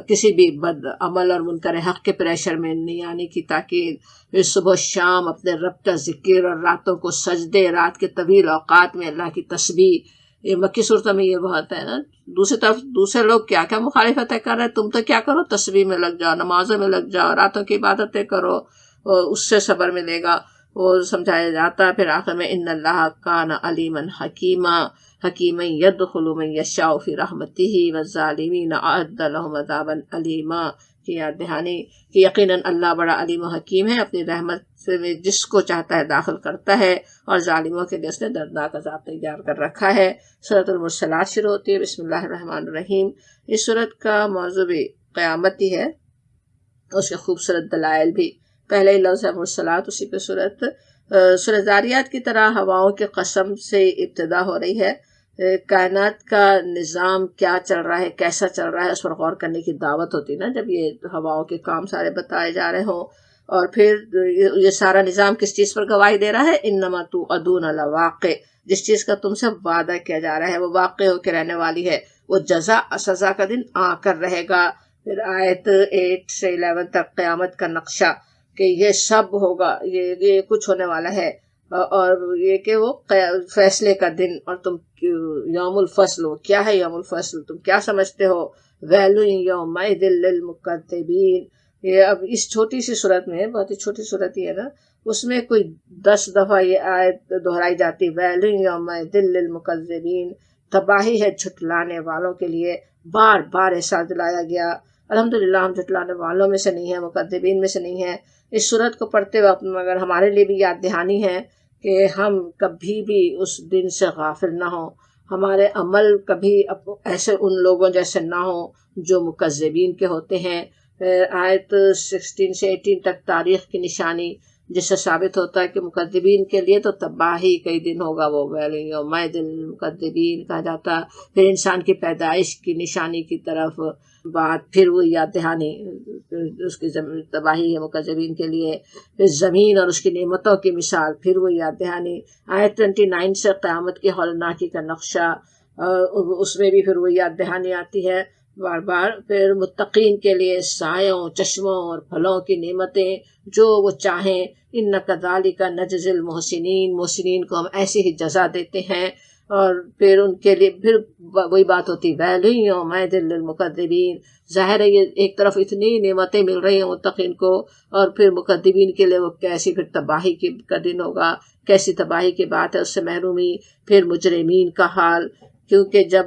کسی بھی بد عمل اور منکر حق کے پریشر میں نہیں آنے کی تاکید۔ پھر صبح و شام اپنے رب کا ذکر، اور راتوں کو سجدے، رات کے طویل اوقات میں اللہ کی تسبیح۔ یہ مکی صورتوں میں یہ بہت ہے نا۔ دوسری طرف دوسرے لوگ کیا کیا مخالفتیں کر رہے ہیں، تم تو کیا کرو، تسبیح میں لگ جاؤ، نمازوں میں لگ جاؤ، راتوں کی عبادتیں کرو، اس سے صبر ملے گا، وہ سمجھایا جاتا ہے۔ پھر آخر میں ان اللہ کان علیما حکیما، حکیما یدخل من یشاء فی رحمتہ والظالمین اعد لهم عذابا علیما، کی یاد دہانی کہ یقیناً اللہ بڑا علیم و حکیم ہے، اپنی رحمت میں جس کو چاہتا ہے داخل کرتا ہے، اور ظالموں کے لیے اس نے دردناک عذاب تیار کر رکھا ہے۔ سورۃ المرسلات شروع ہوتی ہے، بسم اللہ الرحمن الرحیم۔ اس سورت کا موضوع بھی قیامت ہی ہے، اس کے خوبصورت دلائل بھی۔ پہلے ہی لفظ ہے مرسلات، اسی پہ صورت. سورہ ذاریات کی طرح ہواؤں کی قسم سے ابتدا ہو رہی ہے. کائنات کا نظام کیا چل رہا ہے، کیسا چل رہا ہے، اس پر غور کرنے کی دعوت ہوتی نا جب یہ ہواؤں کے کام سارے بتائے جا رہے ہوں. اور پھر یہ سارا نظام کس چیز پر گواہی دے رہا ہے؟ انما توعدون لواقع، جس چیز کا تم سے وعدہ کیا جا رہا ہے وہ واقع ہو کے رہنے والی ہے. وہ جزا سزا کا دن آ کر رہے گا. پھر آیت 8 سے 11 تک قیامت کا نقشہ کہ یہ سب ہوگا، یہ کچھ ہونے والا ہے. اور یہ کہ وہ فیصلے کا دن. اور تم یوم الفصل، کیا ہے یوم الفصل، تم کیا سمجھتے ہو؟ ویل یومئذ للمکذبین. یہ اب اس چھوٹی سی صورت میں، بہت ہی چھوٹی صورت ہی ہے نا، اس میں کوئی 10 دفعہ یہ آیت دہرائی جاتی. ویل یومئذ للمکذبین، تباہی ہے جھٹلانے والوں کے لیے. بار بار احساس دلایا گیا. الحمدللہ ہم جھٹلانے والوں میں سے نہیں ہیں، مکذبین میں سے نہیں ہیں. اس صورت کو پڑھتے وقت مگر ہمارے لیے بھی یاد دہانی ہے کہ ہم کبھی بھی اس دن سے غافل نہ ہوں. ہمارے عمل کبھی ایسے ان لوگوں جیسے نہ ہوں جو مکذبین کے ہوتے ہیں. آیت 16 سے 18 تک تاریخ کی نشانی، جس سے ثابت ہوتا ہے کہ مکذبین کے لیے تو تباہی کئی دن ہوگا. وہ ویل یومئذ للمکذبین کہا جاتا. پھر انسان کی پیدائش کی نشانی کی طرف بات، پھر وہ یاد دہانی اس کی تباہی ہے مکذبین کے لیے. پھر زمین اور اس کی نعمتوں کی مثال، پھر وہ یاد دہانی. آیت 29 سے قیامت کی ہولناکی کا نقشہ، اس میں بھی پھر وہ یاد دہانی آتی ہے بار بار. پھر متقین کے لیے سایوں، چشموں اور پھلوں کی نعمتیں جو وہ چاہیں. ان کذالک نجزی المحسنین، محسنین کو ہم ایسی ہی جزا دیتے ہیں. اور پھر ان کے لیے پھر وہی بات ہوتی ویل یومئذ للمکذبین. ظاہر ہے یہ ایک طرف اتنی نعمتیں مل رہی ہیں متقین کو، اور پھر مکذبین کے لیے وہ کیسی پھر تباہی کا دن ہوگا، کیسی تباہی کی بات ہے، اس سے محرومی. پھر مجرمین کا حال، کیونکہ جب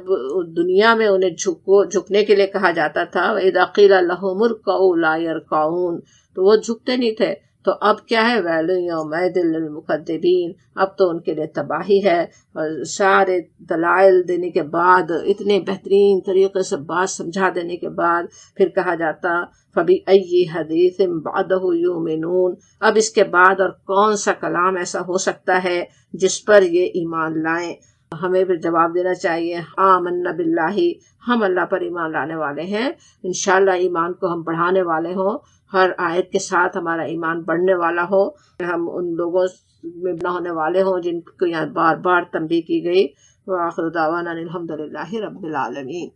دنیا میں انہیں جھکنے کے لیے کہا جاتا تھا وَإِذَا قِيلَ لَهُمُ ارْكَعُوا لَا يَرْكَعُونَ، تو وہ جھکتے نہیں تھے. تو اب کیا ہے؟ وَيْلٌ يَوْمَئِذٍ لِّلْمُكَذِّبِينَ. اب تو ان کے لیے تباہی ہے. اور سارے دلائل دینے کے بعد، اتنے بہترین طریقے سے بات سمجھا دینے کے بعد پھر کہا جاتا فَبِأَيِّ حَدِيثٍ بَعْدَهُ يُؤْمِنُونَ. اب اس کے بعد اور کون سا کلام ایسا ہو سکتا ہے جس پر یہ ایمان لائیں؟ ہمیں پھر جواب دینا چاہیے آمنا باللہ، ہم اللہ پر ایمان لانے والے ہیں. انشاءاللہ ایمان کو ہم بڑھانے والے ہوں، ہر آیت کے ساتھ ہمارا ایمان بڑھنے والا ہو. ہم ان لوگوں میں نہ ہونے والے ہوں جن کو یہاں بار بار تنبیہ کی گئی. وآخر دعوانا الحمدللہ رب العالمین.